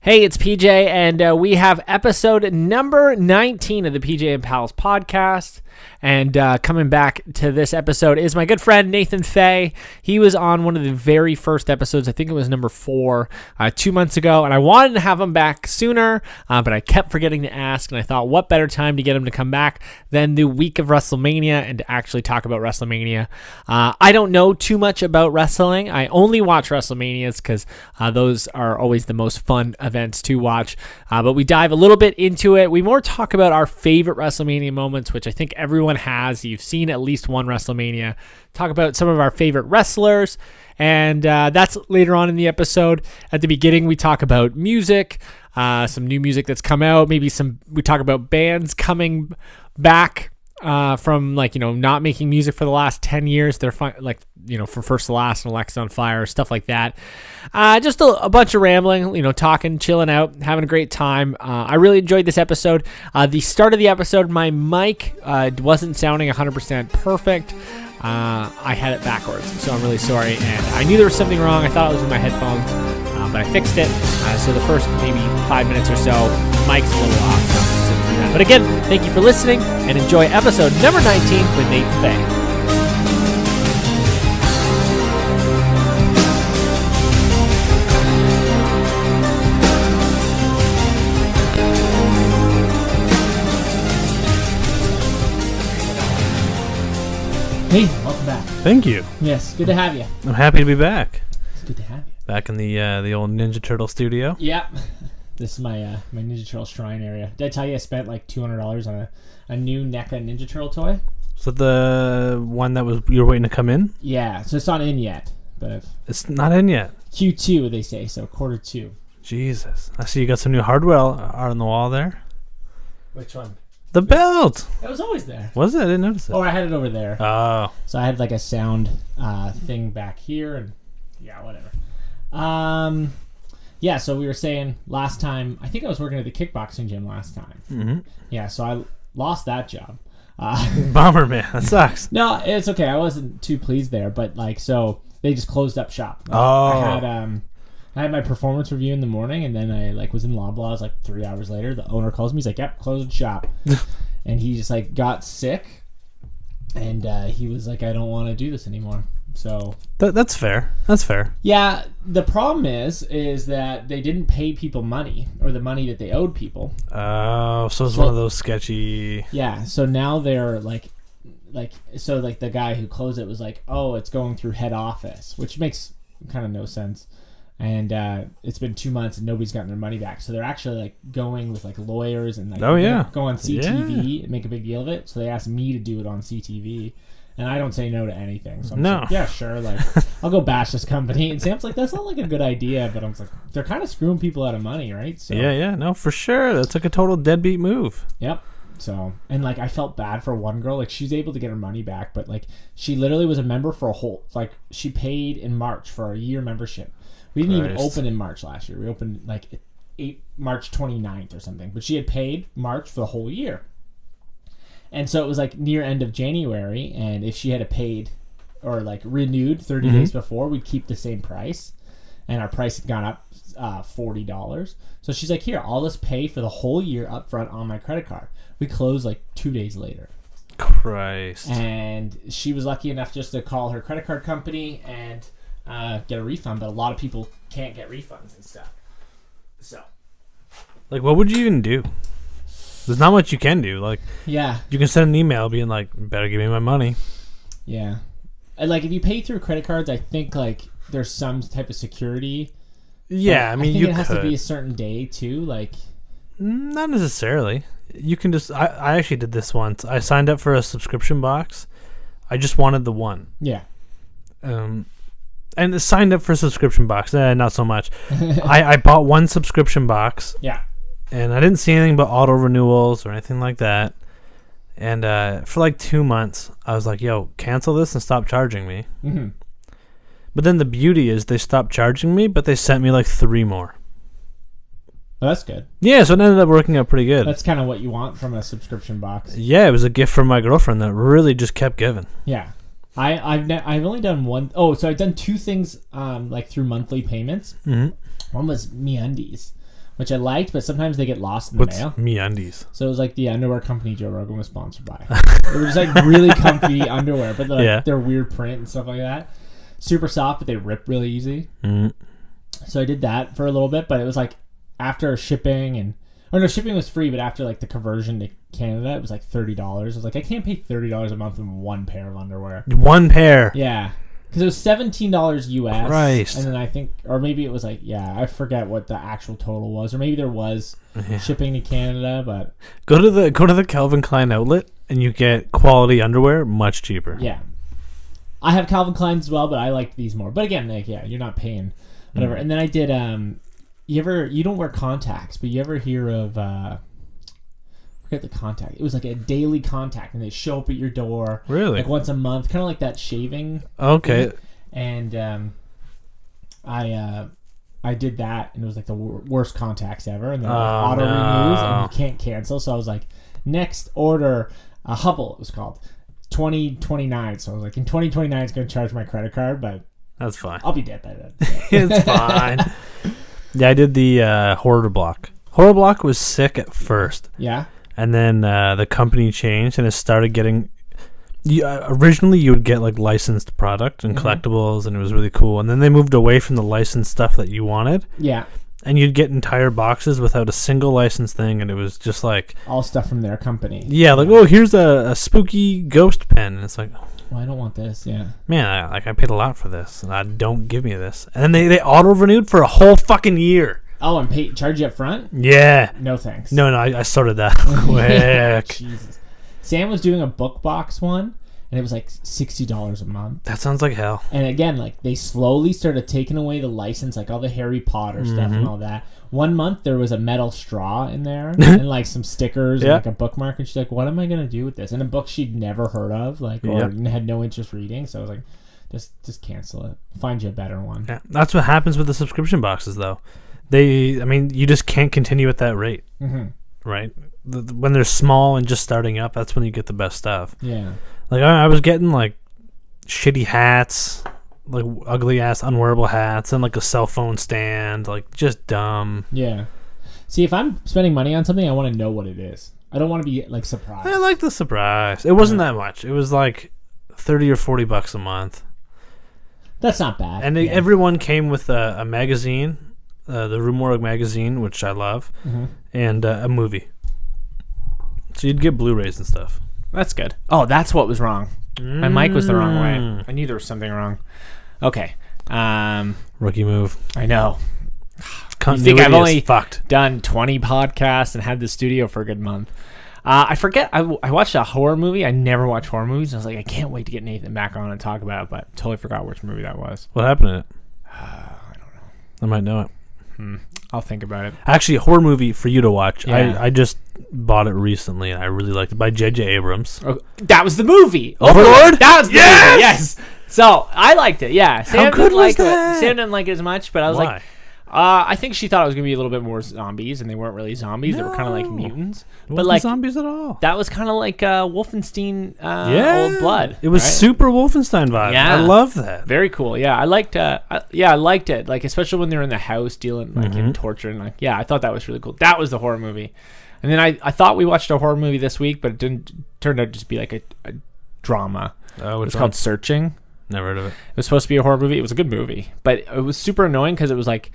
Hey, it's PJ, and we have episode number 19 of the PJ and Pals podcast. And coming back to this episode is my good friend Nathan Fay. He was on one of the very first episodes. I think it was number 4, 2 months ago. And I wanted to have him back sooner, but I kept forgetting to ask. And I thought, what better time to get him to come back than the week of Wrestlmania and to actually talk about Wrestlmania. I don't know too much about wrestling. I only watch Wrestlemanias because those are always the most fun events to watch. But we dive a little bit into it. We more talk about our favorite Wrestlemania moments, which I think everyone has. You've seen at least one Wrestlemania. Talk about some of our favorite wrestlers, and that's later on in the episode. At the beginning, we talk about music, some new music that's come out. We talk about bands coming back from not making music for the last 10 years. They're from First to Last and Alexa on Fire, stuff like that. Just a bunch of rambling, talking, chilling out, having a great time. I really enjoyed this episode. The start of the episode, my mic wasn't sounding 100% perfect. I had it backwards, so I'm really sorry. And I knew there was something wrong. I thought it was with my headphones, but I fixed it. So the first maybe 5 minutes or so, mic's a little off. So I'm just sitting through that. But again, thank you for listening, and enjoy episode number 19 with Nathan Fay. Hey, welcome back. Thank you. Yes, good to have you. I'm happy to be back. It's good to have you. Back in the old Ninja Turtle studio. Yeah. This is my my Ninja Turtle shrine area. Did I tell you I spent like $200 on a new NECA Ninja Turtle toy? So the one that you were waiting to come in? Yeah, so it's not in yet. But it's not in yet. Q2, they say, so Q2. Jesus. I see you got some new hardware out on the wall there. Which one? The belt. It was always there. Was it? I didn't notice it. Oh, I had it over there. Oh. So I had like a sound thing back here, and yeah, whatever. Yeah, so we were saying last time, I think I was working at the kickboxing gym last time. Mm-hmm. Yeah, so I lost that job. Bummer, man. That sucks. No, it's okay. I wasn't too pleased there, but so they just closed up shop. I had my performance review in the morning, and then I was in Loblaws 3 hours later. The owner calls me. He's like, "Yep, closed shop." And he just got sick, and he was like, "I don't want to do this anymore." So that's fair. That's fair. Yeah, the problem is that they didn't pay people money, or the money that they owed people. Oh, so it's one of those sketchy. Yeah. So now they're the guy who closed it was like, "Oh, it's going through head office," which makes kind of no sense. And it's been 2 months and nobody's gotten their money back. So they're actually going with lawyers and go on CTV and make a big deal of it. So they asked me to do it on CTV, and I don't say no to anything. So I'm like, yeah, sure. I'll go bash this company. And Sam's like, that's not a good idea. But I'm like, they're kind of screwing people out of money, right? So yeah, no, for sure. That's a total deadbeat move. Yep. So, and I felt bad for one girl. She was able to get her money back, but she literally was a member for a whole, she paid in March for a year membership. We didn't even open in March last year. We opened March 29th or something. But she had paid March for the whole year. And so it was near end of January. And if she had paid or renewed 30 days before, we'd keep the same price. And our price had gone up $40. So she's like, here, I'll just pay for the whole year up front on my credit card. We closed 2 days later. Christ. And she was lucky enough just to call her credit card company and get a refund, but a lot of people can't get refunds and stuff. So, what would you even do? There's not much you can do. Yeah, you can send an email being better give me my money. Yeah, and if you pay through credit cards, I think there's some type of security. Yeah, I mean, think it has to be a certain day too. Not necessarily. You can just. I actually did this once. I signed up for a subscription box. I just wanted the one. Yeah. And signed up for a subscription box. Not so much. I bought one subscription box. Yeah. And I didn't see anything but auto renewals or anything like that. And for 2 months, I was like, yo, cancel this and stop charging me. Mm-hmm. But then the beauty is they stopped charging me, but they sent me 3 more. Well, that's good. Yeah, so it ended up working out pretty good. That's kind of what you want from a subscription box. Yeah, it was a gift from my girlfriend that really just kept giving. Yeah. I've only done one. Oh, so I've done 2 things through monthly payments. Mm-hmm. One was MeUndies, which I liked, but sometimes they get lost in the mail. What's MeUndies? So it was like the underwear company Joe Rogan was sponsored by. They were just like really comfy underwear, but they're weird print and stuff like that. Super soft, but they rip really easy. So I did that for a little bit, but it was like after shipping shipping was free, but after like the conversion to Canada, it was like $30. I was like, I can't pay $30 a month on one pair of underwear. One pair? Yeah. Because it was $17 US. Christ. And then I think, or maybe it was like, I forget what the actual total was, or maybe there was shipping to Canada, but go to the Calvin Klein outlet and you get quality underwear much cheaper. Yeah. I have Calvin Kleins as well, but I like these more. But again, like, you're not paying whatever. And then I did, you don't wear contacts, but you ever hear of, forget the contact. It was like a daily contact, and they show up at your door. Really? Like once a month, kind of like that shaving. Okay. thing. And I did that, and it was like the worst contacts ever. And then auto renews, and you can't cancel. So I was like, next order, Hubble it was called, 2029. So I was like, in 2029, it's going to charge my credit card, but that's fine. I'll be dead by then. It's fine. Yeah, I did the Horror Block. Horror Block was sick at first. Yeah. And then the company changed, and it started getting... originally, you would get like licensed product and collectibles, and it was really cool. And then they moved away from the licensed stuff that you wanted. Yeah. And you'd get entire boxes without a single licensed thing, and it was just like... all stuff from their company. Yeah, like, oh, here's a spooky ghost pen. And it's like... well, I don't want this, yeah. Man, I paid a lot for this, and don't give me this. And then they auto-renewed for a whole fucking year. Oh, and charge you up front? Yeah. No thanks. No, I sorted that quick. Jesus. Sam was doing a book box one, and it was like $60 a month. That sounds like hell. And again, like, they slowly started taking away the license, like all the Harry Potter stuff and all that. 1 month there was a metal straw in there and like some stickers and like a bookmark, and she's like, what am I gonna do with this? And a book she'd never heard of, like, or had no interest reading. So I was like, just cancel it, find you a better one. Yeah, that's what happens with the subscription boxes, though. You just can't continue at that rate, right? When they're small and just starting up, that's when you get the best stuff. Yeah. Like I was getting like shitty hats, like ugly ass unwearable hats, and like a cell phone stand, like just dumb. Yeah. See, if I'm spending money on something, I want to know what it is. I don't want to be like surprised. I like the surprise. It wasn't that much. It was like $30 or $40 a month. That's not bad. And everyone came with a magazine, the Rue Morgue magazine, which I love, and a movie. So you'd get Blu-rays and stuff. That's good. Oh, that's what was wrong. My mic was the wrong way. I knew there was something wrong. Okay. Rookie move. I know. You think I've only done 20 podcasts and had the studio for a good month. I forget. I watched a horror movie. I never watch horror movies. I was like, I can't wait to get Nathan back on and talk about it, but totally forgot which movie that was. What happened in it? I don't know. I might know it. I'll think about it. Actually, a horror movie for you to watch. Yeah. I just bought it recently, and I really liked it, by J.J. Abrams. Oh, that was the movie. Overlord? That was the movie. Yes. So I liked it. Yeah. How good was that? Sam didn't like it as much, but I was like, I think she thought it was gonna be a little bit more zombies, and they weren't really zombies. They were kind of like mutants. But like zombies at all. That was kind of like Wolfenstein Old Blood. It was super Wolfenstein vibe. Yeah. I love that. Very cool. Yeah, I liked I liked it. Like, especially when they were in the house dealing like in torture and like, I thought that was really cool. That was the horror movie. And then I thought we watched a horror movie this week, but it didn't turn out to just be like a drama. It's called Searching. Never heard of it. It was supposed to be a horror movie. It was a good movie, but it was super annoying because it was like,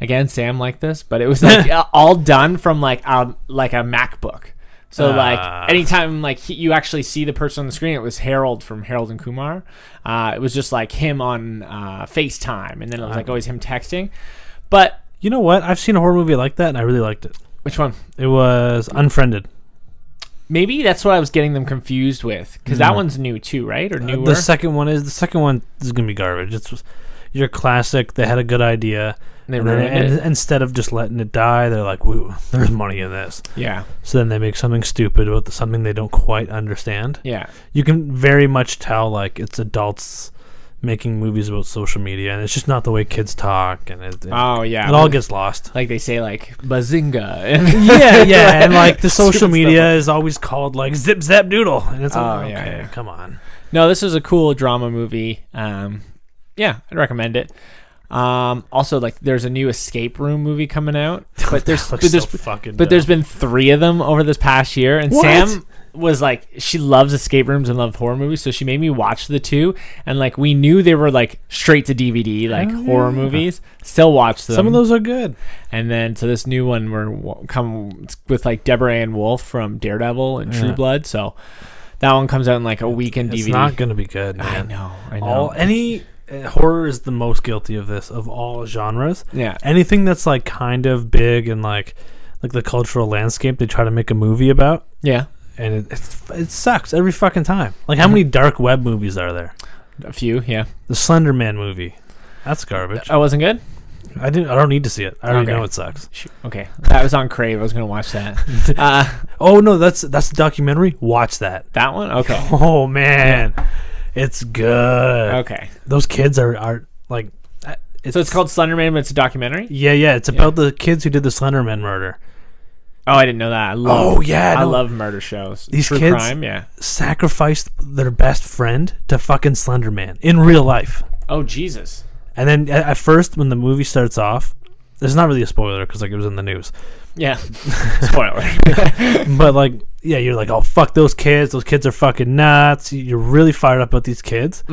again, Sam liked this, but it was like all done from like a MacBook. So like anytime like you actually see the person on the screen, it was Harold from Harold and Kumar. It was just like him on FaceTime, and then it was like always him texting. But you know what? I've seen a horror movie like that, and I really liked it. Which one? It was Unfriended. Maybe that's what I was getting them confused with, because that one's new too, right? Or newer? The second one is gonna be garbage. It's your classic. They had a good idea. And instead of just letting it die, they're like, "Woo, there's money in this." Yeah. So then they make something stupid about something they don't quite understand. Yeah. You can very much tell like it's adults making movies about social media, and it's just not the way kids talk, and it all gets lost. Like they say like bazinga. And like the social media is always called like zip zap doodle, and it's come on. No, this is a cool drama movie. I'd recommend it. Also, like, there's a new escape room movie coming out, but there's been 3 of them over this past year, and What? Sam was like, she loves escape rooms and loves horror movies, so she made me watch the 2, and like we knew they were like straight to DVD, like horror movies. Still watched them. Some of those are good. And then so this new one come with like Deborah Ann Wolf from Daredevil and True Blood, so that one comes out in like a week in DVD. It's not gonna be good, man. I know. Horror is the most guilty of this of all genres. Yeah. Anything that's like kind of big and like the cultural landscape they try to make a movie about. Yeah. And it sucks every fucking time. Like, how many dark web movies are there? A few, yeah. The Slender Man movie, that's garbage. That wasn't good. I don't need to see it. I already know it sucks. Okay, that was on Crave. I was gonna watch that. Oh no, that's the documentary. Watch that. That one. Okay. Oh man, it's good. Okay. Those kids are like. So it's called Slender Man, but it's a documentary. Yeah. It's about the kids who did the Slender Man murder. Oh, I didn't know that. I love murder shows. These True kids crime, sacrificed their best friend to fucking Slender Man in real life. Oh, Jesus. And then at first, when the movie starts off, it's not really a spoiler because like it was in the news. Yeah. Spoiler. But like, yeah, you're like, oh fuck those kids. Those kids are fucking nuts. You're really fired up about these kids.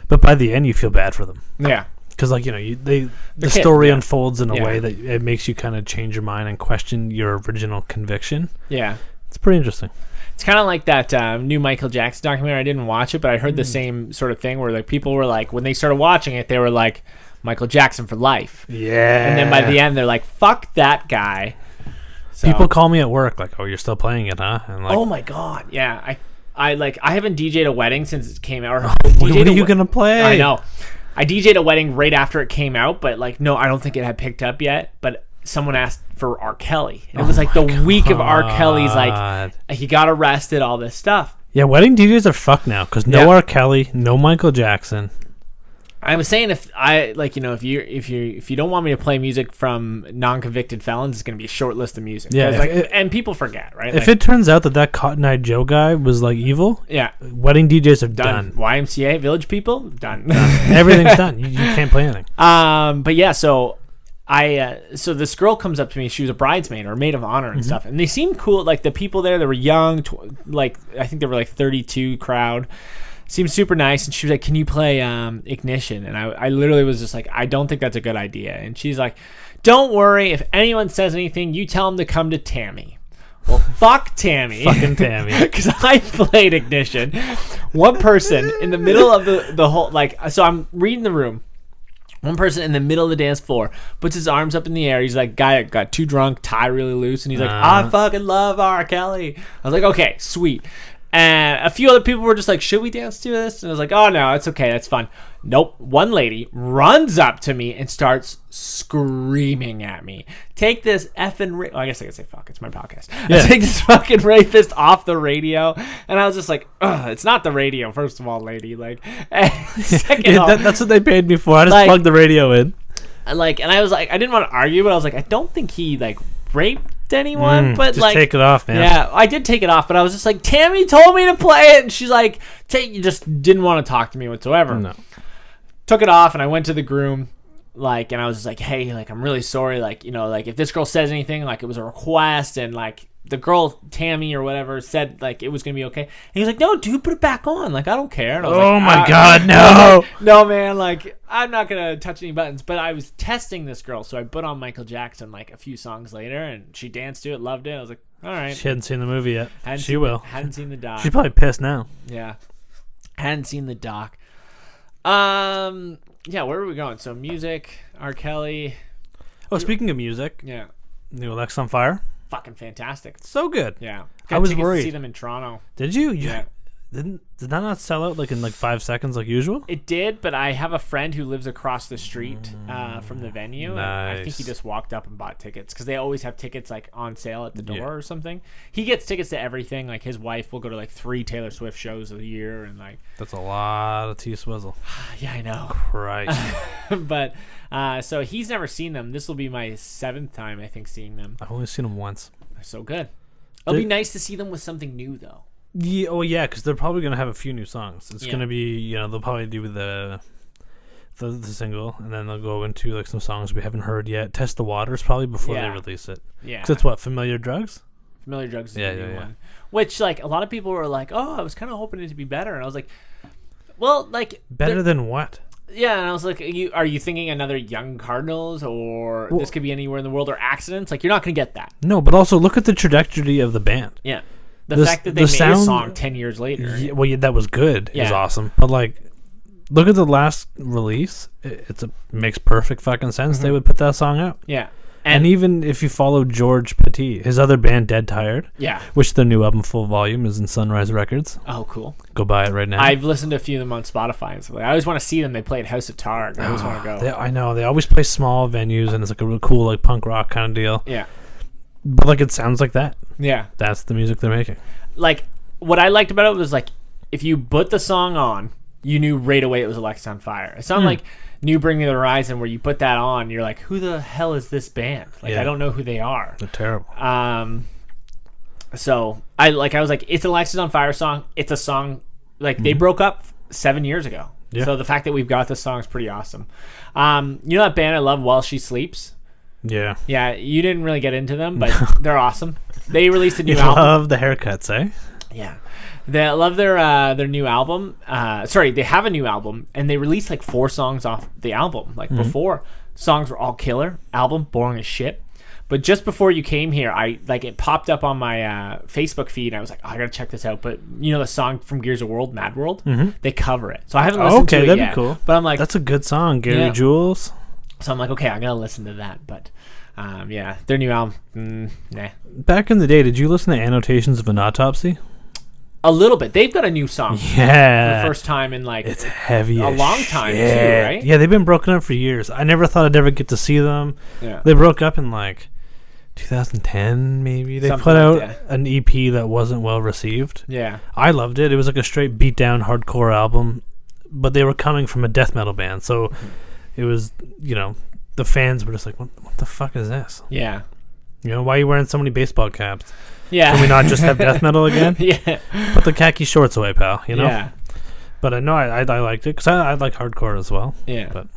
But by the end, you feel bad for them. Yeah. Because like, the story unfolds in a way that it makes you kind of change your mind and question your original conviction. Yeah. It's pretty interesting. It's kind of like that new Michael Jackson documentary. I didn't watch it, but I heard the same sort of thing where like people were like, when they started watching it, they were like, Michael Jackson for life. Yeah. And then by the end, they're like, fuck that guy. So, people call me at work like, oh, you're still playing it, huh? And like, oh my God. Yeah. I haven't DJ'd a wedding since it came out. What are you going to play? I know. I DJ'd a wedding right after it came out, but like, no, I don't think it had picked up yet. But someone asked for R. Kelly. And it was like the week of R. Kelly's, like, he got arrested, all this stuff. Yeah, wedding DJs are fucked now because no R. Kelly, no Michael Jackson. I was saying if you don't want me to play music from non-convicted felons, it's going to be a short list of music. Yeah, and people forget, right? If it turns out that Cotton Eye Joe guy was like evil, wedding DJs are done. YMCA, Village People, done. Everything's done. You can't play anything. But yeah, so so this girl comes up to me. She was a bridesmaid or maid of honor and stuff, and they seemed cool. Like the people there, they were young, like I think they were like 32 crowd. Seemed super nice, and she was like, can you play Ignition? And I literally was just like, I don't think that's a good idea. And she's like, don't worry, if anyone says anything, you tell them to come to Tammy. Well, fuck Tammy. Fucking Tammy. Because I played Ignition. One person in the middle of the whole, like, so I'm reading the room. One person in the middle of the dance floor puts his arms up in the air. He's like, guy got too drunk, tie really loose, and he's like, I fucking love R. Kelly. I was like, okay, sweet. And a few other people were just like, should we dance to this? And I was like, oh, no, it's okay. That's fun. Nope. One lady runs up to me and starts screaming at me. Take this effing... I guess I can say fuck. It's my podcast. Yeah. Take this fucking rapist off the radio. And I was just like, ugh, it's not the radio, first of all, lady. Like, second off, that's what they paid me for. I just plugged the radio in. And I was like, I didn't want to argue, but I was like, I don't think he, like, raped anyone, but just like, take it off, man. Yeah, I did take it off, but I was just like, Tammy told me to play it, and she's like, you just didn't want to talk to me whatsoever. No. Took it off, and I went to the groom, like, and I was just like, hey, like, I'm really sorry, like, like, if this girl says anything, like, it was a request, and like, the girl Tammy or whatever said like it was gonna be okay, and he was like, no, dude, put it back on, like, I don't care. And I was oh like, my god, no, like, no, man, like, I'm not gonna touch any buttons. But I was testing this girl, so I put on Michael Jackson like a few songs later, and she danced to it, loved it. I was like, all right. She hadn't seen the movie yet. Hadn't seen the doc. She's probably pissed now. Yeah, hadn't seen the doc. Yeah, where are we going? So music, R. Kelly. Oh, speaking of music, yeah, new Alex on Fire. Fucking fantastic. So good. Yeah. I was worried to see them in Toronto. Did you? Yeah. Did that not sell out like in like 5 seconds like usual? It did, but I have a friend who lives across the street from the venue. Nice. And I think he just walked up and bought tickets because they always have tickets like on sale at the door or something. He gets tickets to everything. Like his wife will go to like 3 Taylor Swift shows a year, and like that's a lot of T-Swizzle. Yeah, I know. Christ. But so he's never seen them. This will be my 7th time, I think, seeing them. I've only seen them once. They're so good. It'll be nice to see them with something new, though. Yeah, because they're probably gonna have a few new songs. It's gonna be, they'll probably do the the single, and then they'll go into like some songs we haven't heard yet. Test the waters probably before they release it. Yeah. 'Cause it's what, Familiar Drugs? Familiar Drugs is the new one. Which, like, a lot of people were like, oh, I was kind of hoping it to be better. And I was like, well, like... Better than what? Yeah, and I was like, are you thinking another Young Cardinals, or this could be anywhere in the world, or Accidents? Like, you're not going to get that. No, but also look at the trajectory of the band. Yeah. The fact that they made a song 10 years later. Yeah, well, that was good. Is awesome. But, like, look at the last release. It makes perfect fucking sense they would put that song out. Yeah. And even if you follow George Petit, his other band, Dead Tired, which their new album, Full Volume, is in Sunrise Records. Oh, cool. Go buy it right now. I've listened to a few of them on Spotify and stuff. I always want to see them. They play at House of Targ. I always want to go. I know. They always play small venues, and it's like a real cool like punk rock kind of deal. Yeah. But like it sounds like that. Yeah. That's the music they're making. Like, what I liked about it was, like, if you put the song on, you knew right away it was Alexis on Fire. It sounded like New Bring Me the Horizon, where you put that on, you're like, who the hell is this band? Like, I don't know who they are. They're terrible. So I was like, it's Alexis on Fire song. It's a song, like, they broke up 7 years ago. Yeah. So the fact that we've got this song is pretty awesome. You know that band I love, While She Sleeps? Yeah. Yeah, you didn't really get into them, but they're awesome. They released a new album. album. Love the haircuts, eh? Yeah. I love their new album. They have a new album, and they released like 4 songs off the album. Like before, songs were all killer. Album boring as shit. But just before you came here, it popped up on my Facebook feed, and I was like, oh, I gotta check this out. But you know the song from Gears of War, Mad World, they cover it. So I haven't listened to it that'd yet. Be cool. But I'm like, that's a good song, Gary Jules. So I'm like, okay, I gotta listen to that. But their new album, nah. Back in the day, did you listen to Annotations of an Autopsy? A little bit. They've got a new song. Yeah. For the first time in like it's heavy a long time too, right? Yeah, they've been broken up for years. I never thought I'd ever get to see them. Yeah. They broke up in like 2010 maybe. They put out an EP that wasn't well received. Yeah. I loved it. It was like a straight beat down hardcore album, but they were coming from a death metal band, so it was, you know, the fans were just like, what the fuck is this? Yeah. You know, why are you wearing so many baseball caps? Yeah. Can we not just have death metal again? Yeah. Put the khaki shorts away, pal, you know? Yeah. But I know I liked it because I like hardcore as well. Yeah. But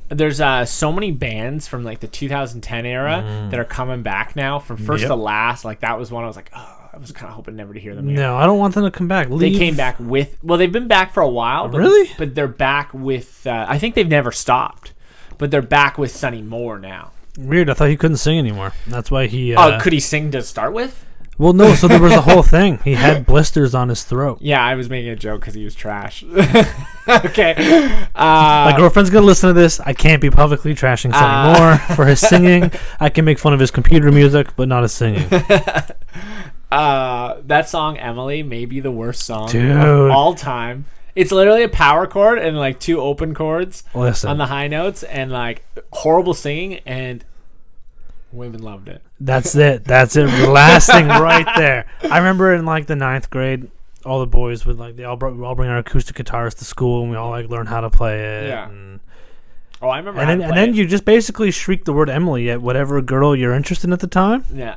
there's so many bands from like the 2010 era that are coming back now from first to last. Like that was one I was like, oh, I was kind of hoping never to hear them again. No, I don't want them to come back. They came back with, they've been back for a while. But, really? But they're back with, I think they've never stopped, but they're back with Sonny Moore now. Weird. I thought he couldn't sing anymore. That's why he... could he sing to start with? Well, no. So there was a whole thing. He had blisters on his throat. Yeah, I was making a joke because he was trash. Okay. My girlfriend's going to listen to this. I can't be publicly trashing Sonny Moore for his singing. I can make fun of his computer music, but not his singing. That song, Emily, may be the worst song Dude. of all time. It's literally a power chord and like 2 open chords on the high notes and like horrible singing, and women loved it. That's it. That's it. Last thing right there. I remember in like the 9th grade, all the boys would like we all bring our acoustic guitars to school, and we all like learn how to play it. Yeah. And, I remember. And then you just basically shriek the word Emily at whatever girl you're interested in at the time. Yeah.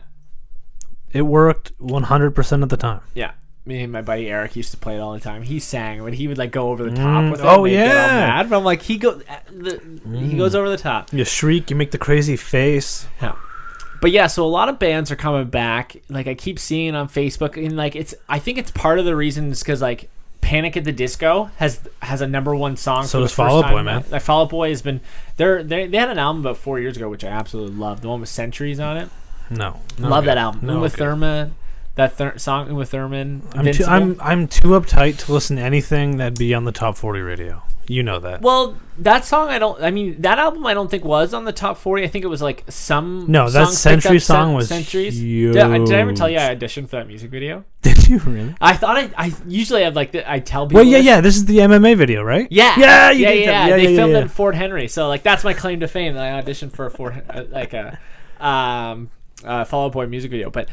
It worked 100% of the time. Yeah. Me and my buddy Eric used to play it all the time. He sang when he would like go over the top with it. Oh, and yeah. get all mad. But I'm like, he goes over the top. You shriek, you make the crazy face. Yeah. But yeah, so a lot of bands are coming back. Like I keep seeing on Facebook, and like I think it's part of the reason is because like Panic at the Disco has a #1 song. So for does the Fall first Out time. Boy, man. Like Fall Out Boy has been they had an album about 4 years ago, which I absolutely loved. The one with Centuries on it. No love good. that album. No Uma good. Thurman. That song Uma Thurman. I'm too uptight to listen to anything that'd be on the top 40 radio. You know that. Well, that song that album I don't think was on the top 40. I think it was like some. No, that Century song was Centuries. huge. Did I ever tell you I auditioned for that music video? Did you really? I thought I usually have like I tell people. Well, yeah. This is the MMA video, right? Yeah. Yeah. They filmed it in Fort Henry, so like that's my claim to fame that I auditioned for a Fall Out Boy music video. But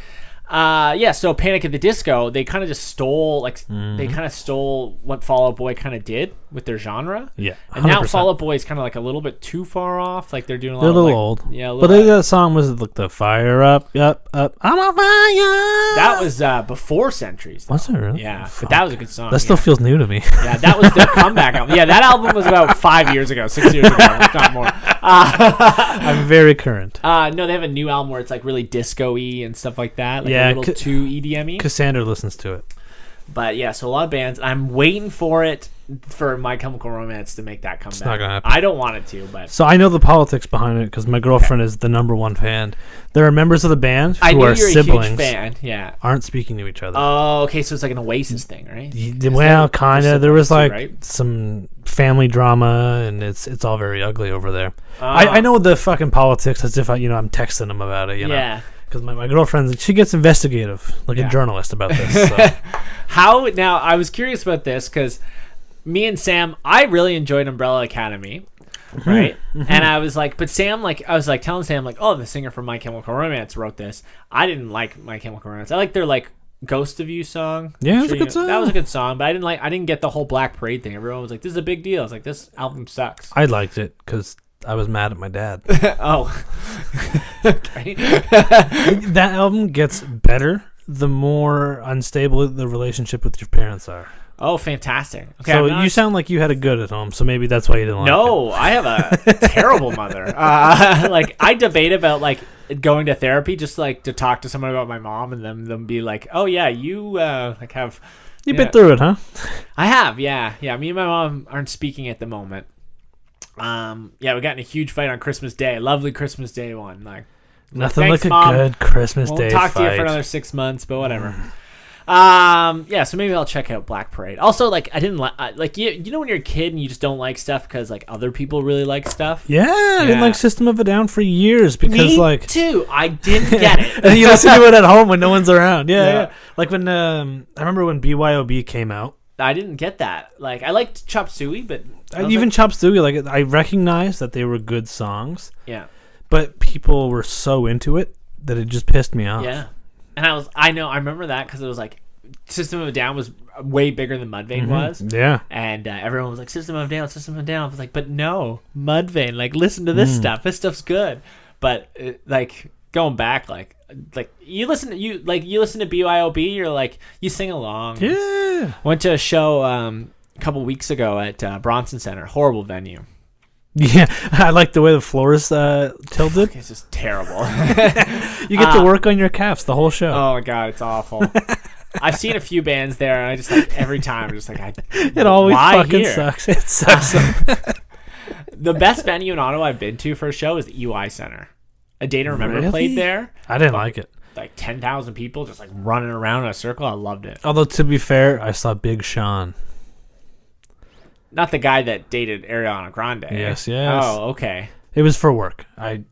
So Panic at the Disco, they kind of just stole, they kind of stole what Fall Out Boy kind of did with their genre. Yeah, 100%. And now Fall Out Boy is kind of like a little bit too far off. Like they're doing a lot. They're a little of, old. Yeah, but that song was like the fire up, I'm on fire. That was before Centuries. Though. Was it really? Yeah, Fuck. but that was a good song. That still feels new to me. Yeah, that was their comeback album. Yeah, that album was about 6 years ago, if not more. I'm very current. No, they have a new album where it's like really disco-y and stuff like that. Like a little too EDM-y. Cassandra listens to it. But yeah, so a lot of bands. I'm waiting for My Chemical Romance to make that comeback. It's not gonna happen. I don't want it to, but so I know the politics behind it because my girlfriend is the #1 fan. There are members of the band who I knew are you're siblings. a huge fan. Yeah. Aren't speaking to each other. Oh, okay. So it's like an Oasis thing, right? Well, kind of. There was like right? some family drama, and it's all very ugly over there. I know the fucking politics as if I'm texting them about it. You know. Yeah. Because my girlfriend, she gets investigative, like a journalist about this. So. Now, I was curious about this because me and Sam, I really enjoyed Umbrella Academy, right? Mm-hmm. And I was like, but Sam, I was telling Sam, oh, the singer from My Chemical Romance wrote this. I didn't like My Chemical Romance. I like their, Ghost of You song. Yeah, it was a good song. That was a good song, but I didn't get the whole Black Parade thing. Everyone was like, this is a big deal. I was like, this album sucks. I liked it because I was mad at my dad. Oh. Okay. That album gets better the more unstable the relationship with your parents are. Oh, fantastic. Okay, so you sound like you had it good at home, so maybe that's why you didn't like it. No, I have a terrible mother. I debate about, going to therapy just, to talk to someone about my mom and them be like, oh, yeah, you, have... You've been through it, huh? I have, yeah. Yeah, me and my mom aren't speaking at the moment. We got in a huge fight on Christmas Day. Lovely Christmas Day one. Nothing thanks, like a Mom. good Christmas Day Won't talk fight. to you for another 6 months, but whatever. So maybe I'll check out Black Parade. Also, I didn't like you know when you're a kid and you just don't like stuff because other people really like stuff. Yeah, I didn't like System of a Down for years because Me too. I didn't get it. And you listen to it at home when no one's around. Yeah. Like when I remember when BYOB came out. I didn't get that. I liked Chop Suey, but even Chop Suey, I recognized that they were good songs. Yeah. But people were so into it that it just pissed me off. Yeah. And I remember that because it was System of a Down was way bigger than Mudvayne was. Yeah. And everyone was like, System of a Down, System of a Down. I was like, but no, Mudvayne, listen to this stuff. This stuff's good. But going back, you listen to BYOB, you're you sing along. Yeah. Went to a show a couple weeks ago at Bronson Center. Horrible venue. Yeah, I like the way the floor is tilted. It's just terrible. You get to work on your calves the whole show. Oh my god, it's awful. I've seen a few bands there, and I just every time I'm just it always fucking here? sucks. It sucks. The best venue in Ottawa I've been to for a show is the EY Center. A Day to Remember played there. I didn't like it. 10,000 people just running around in a circle. I loved it. Although to be fair, I saw Big Sean. Not the guy that dated Ariana Grande. Yes. Oh, okay. It was for work.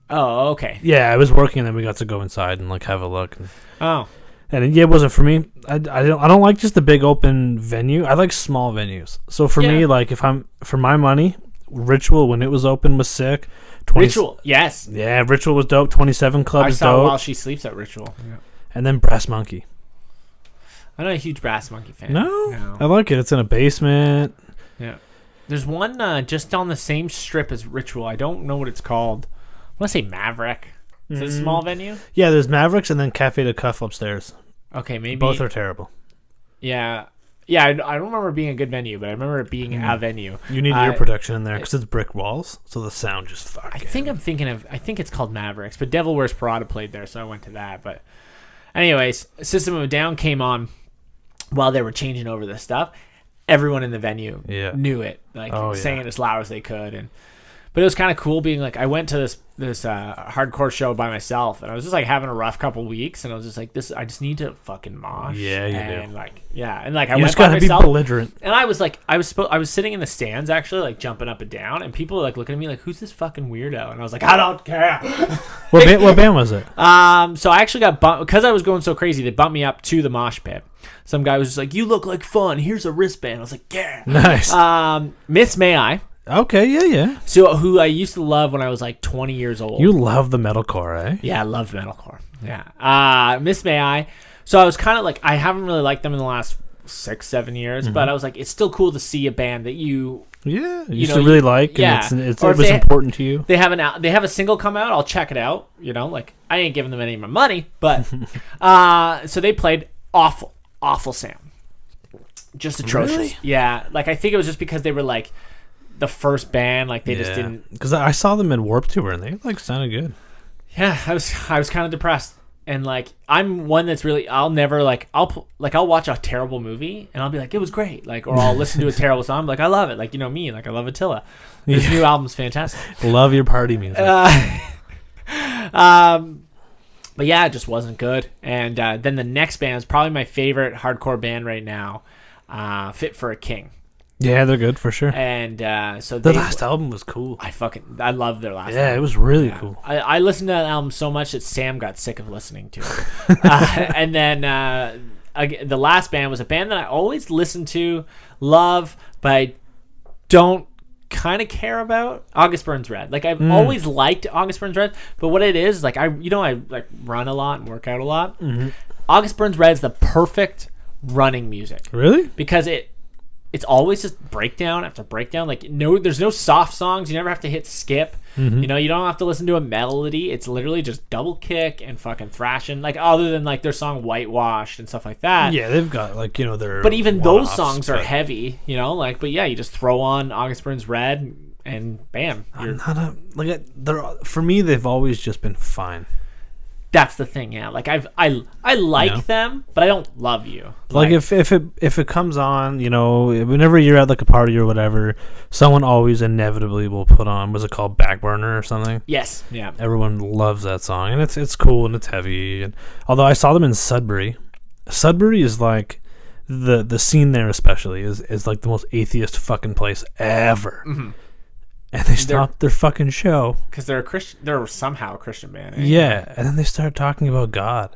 Oh, okay. Yeah, I was working, and then we got to go inside and have a look. And it wasn't for me. I don't like just the big open venue. I like small venues. So for me, if I'm for my money, Ritual when it was open was sick. Ritual, yes. Yeah, Ritual was dope. 27 Club is dope. I saw While She Sleeps at Ritual. Yeah. And then Brass Monkey. I'm not a huge Brass Monkey fan. No, I like it. It's in a basement. Yeah. There's one just on the same strip as Ritual. I don't know what it's called. I want to say Maverick. Is it a small venue? Yeah, there's Mavericks and then Cafe de Cuff upstairs. Okay, maybe. Both are terrible. Yeah. Yeah, I don't remember it being a good venue, but I remember it being a venue. You need ear protection in there because it's brick walls, so the sound just fucking... I think it's called Mavericks, but Devil Wears Prada played there, so I went to that. But anyways, System of a Down came on while they were changing over the stuff. Everyone in the venue knew it, sang it as loud as they could, but it was kind of cool being I went to this hardcore show by myself, and I was just having a rough couple weeks, and I was just I just need to fucking mosh. Yeah, you and, do. I you went just by gotta myself, be belligerent. and I was sitting in the stands actually, jumping up and down, and people were looking at me who's this fucking weirdo? And I was like, I don't care. What band was it? So I actually got bumped because I was going so crazy. They bumped me up to the mosh pit. Some guy was just you look like fun. Here's a wristband. I was like, yeah. Nice. Miss May I. Okay, yeah. So who I used to love when I was 20 years old. You love the metalcore, eh? Yeah, I loved metalcore. Yeah. Miss May I. So I was kind of like, I haven't really liked them in the last 6-7 years, but I was like, it's still cool to see a band that you used to really like, and it was important to you. They have a single come out. I'll check it out. Like I ain't giving them any of my money, but so they played awful Sam. Just atrocious. Really? Yeah, like I think it was just because they were like the first band, like they just didn't. Because I saw them in Warped Tour and they like sounded good. Yeah, I was kind of depressed, and like I'm one that's really I'll never like I'll watch a terrible movie and I'll be like it was great, like, or I'll listen to a terrible song like I love it, like me, like I love Attila. This new album's fantastic. Love your party music. But yeah, it just wasn't good. And then the next band is probably my favorite hardcore band right now, Fit for a King. Yeah, they're good for sure. And so the last album was cool. I love their last album. Yeah, it was really cool. I listened to that album so much that Sam got sick of listening to it. And then the last band was a band that I always listen to, love, but I don't kind of care about. August Burns Red. Like I've always liked August Burns Red, but what it is, like I like run a lot and work out a lot. August Burns Red is the perfect running music. Really? Because it's always just breakdown after breakdown. Like there's no soft songs. You never have to hit skip. You don't have to listen to a melody. It's literally just double kick and fucking thrashing. Like other than like their song Whitewashed and stuff like that. Yeah, they've got like their. But even those songs are heavy. But yeah, you just throw on August Burns Red and bam. For me, they've always just been fine. That's the thing, yeah. Like I like them, but I don't love you. Like if it comes on, whenever you're at like a party or whatever, someone always inevitably will put on, was it called Backburner or something? Yes, yeah. Everyone loves that song, and it's cool and it's heavy. And although I saw them in Sudbury is like the scene there especially is like the most atheist fucking place ever. And they stopped their fucking show because they're a Christian. They're somehow a Christian band. Yeah, and then they start talking about God.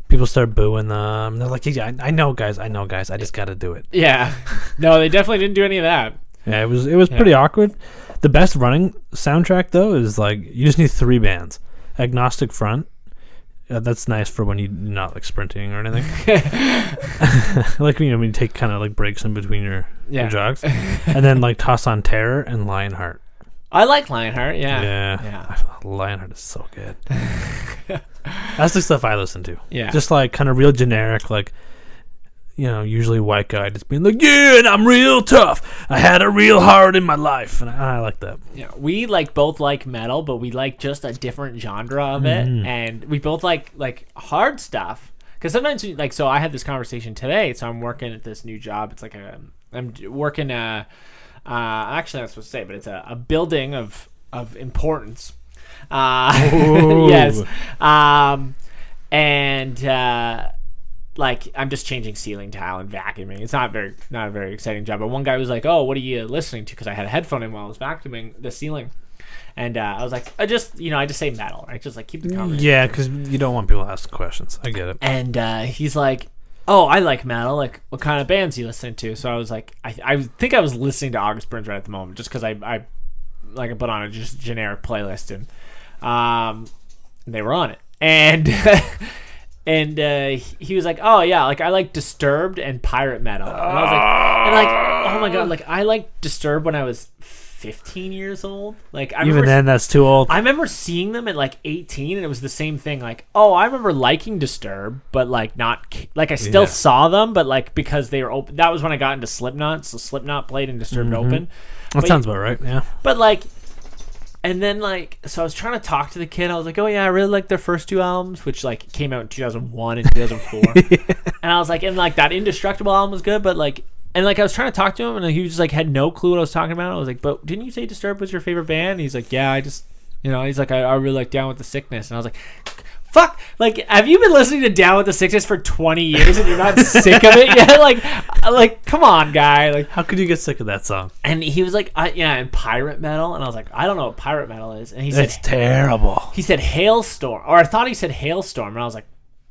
People start booing them. They're like, "Yeah, I know, guys. I just got to do it." Yeah, no, they definitely didn't do any of that. Yeah, it was pretty awkward. The best running soundtrack though is like you just need 3 bands: Agnostic Front. That's nice for when you're not like sprinting or anything. Like when you take kind of like breaks in between your jogs, and then like Toss on Terror and Lionheart. I like Lionheart, yeah. Yeah. Lionheart is so good. That's the stuff I listen to. Yeah. Just like kind of real generic, like, usually white guy just being like, yeah, and I'm real tough. I had a real heart in my life. And I like that. Yeah. We both like metal, but we like just a different genre of it. And we both like hard stuff. Because sometimes, so I had this conversation today. So I'm working at this new job. It's like I'm working actually, I'm not supposed to say, but it's a building of importance. Yes. And I'm just changing ceiling tile and vacuuming. It's not a very exciting job. But one guy was like, "Oh, what are you listening to?" Because I had a headphone in while I was vacuuming the ceiling. And I was like, I just say metal, right? Just like keep the conversation. Yeah, because you don't want people to ask questions. I get it. And he's like, oh, I like metal. Like, what kind of bands you listen to? So I was like, I think I was listening to August Burns Red at the moment, just because I put on a just generic playlist and they were on it, and he was like, oh yeah, like I like Disturbed and pirate metal, and I was like, oh my god, like I liked Disturbed when I was 15 years old. Like even then, that's too old. I remember seeing them at like 18, and it was the same thing. Like, oh, I remember liking Disturbed, but like not like I still saw them, but like because they were open. That was when I got into Slipknot. So Slipknot played in Disturbed open. That sounds about right. Yeah. But like, and then like, so I was trying to talk to the kid. I was like, oh yeah, I really like their first 2 albums, which like came out in 2001 and 2004. And I was like, and like that Indestructible album was good, but like. And like I was trying to talk to him, and he just like had no clue what I was talking about. I was like, "But didn't you say Disturbed was your favorite band?" And he's like, "Yeah, I just, he's like, I really like Down with the Sickness." And I was like, "Fuck! Like, have you been listening to Down with the Sickness for 20 years and you're not sick of it yet? Like, come on, guy! Like, how could you get sick of that song?" And he was like, and pirate metal, and I was like, I don't know what pirate metal is. And he said, "It's terrible." He said Hailstorm, or I thought he said Hailstorm, and I was like,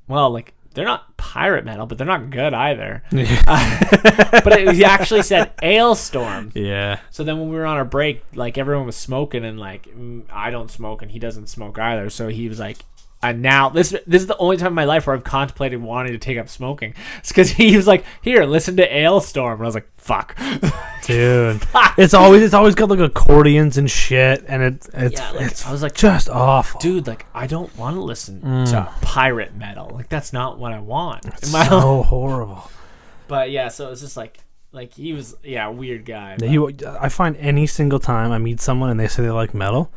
well, like. They're not pirate metal, but they're not good either. But he actually said Ailstorm. Yeah. So then when we were on our break, like everyone was smoking, and like I don't smoke and he doesn't smoke either. So he was like, And now this is the only time in my life where I've contemplated wanting to take up smoking. It's because he was like, "Here, listen to Ailstorm," and I was like, "Fuck, dude." It's always got like accordions and shit, and I was like, just awful, dude. Like, I don't want to listen to pirate metal. Like, that's not what I want. It's so horrible. But yeah, so it's just like he was a weird guy. I find any single time I meet someone and they say they like metal,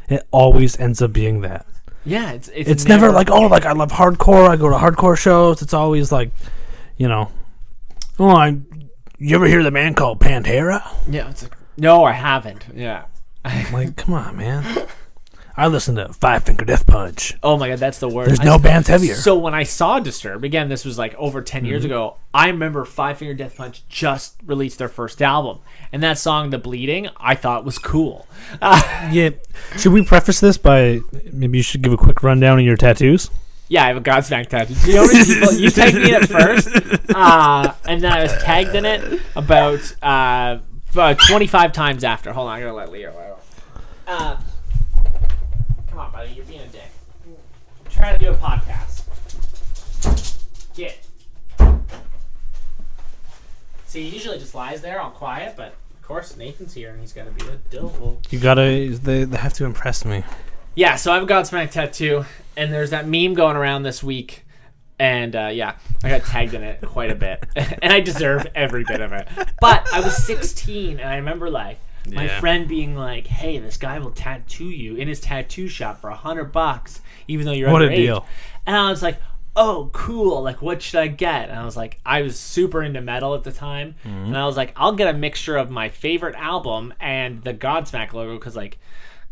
it always ends up being that. Yeah, it's never like, oh, like I love hardcore, I go to hardcore shows. It's always like, you ever hear the band called Pantera? Yeah, it's like, no, I haven't. Yeah. Like, come on, man. I listen to Five Finger Death Punch. Oh my god, that's the worst. There's no bands heavier. So when I saw Disturbed, again, this was like over 10 years ago, I remember Five Finger Death Punch just released their first album. And that song, The Bleeding, I thought was cool. Yeah. Should we preface this by, maybe you should give a quick rundown of your tattoos? Yeah, I have a Godsmack tattoo. Do you know how many people, you tagged me in it first, and then I was tagged in it about 25 times after. Hold on, I'm going to let Leo out. Come on, buddy, you're being a dick. I'm trying to do a podcast. Get. See, he usually just lies there all quiet, but of course Nathan's here and he's got to be a devil. They have to impress me. Yeah, so I have a Godsmack tattoo, and there's that meme going around this week, and I got tagged in it quite a bit, and I deserve every bit of it. But I was 16, and I remember like my friend being like, "Hey, this guy will tattoo you in his tattoo shop for $100, even though you're underage." What a deal! And I was like, "Oh, cool! Like, what should I get?" And I was like, I was super into metal at the time, and I was like, "I'll get a mixture of my favorite album and the Godsmack logo," because like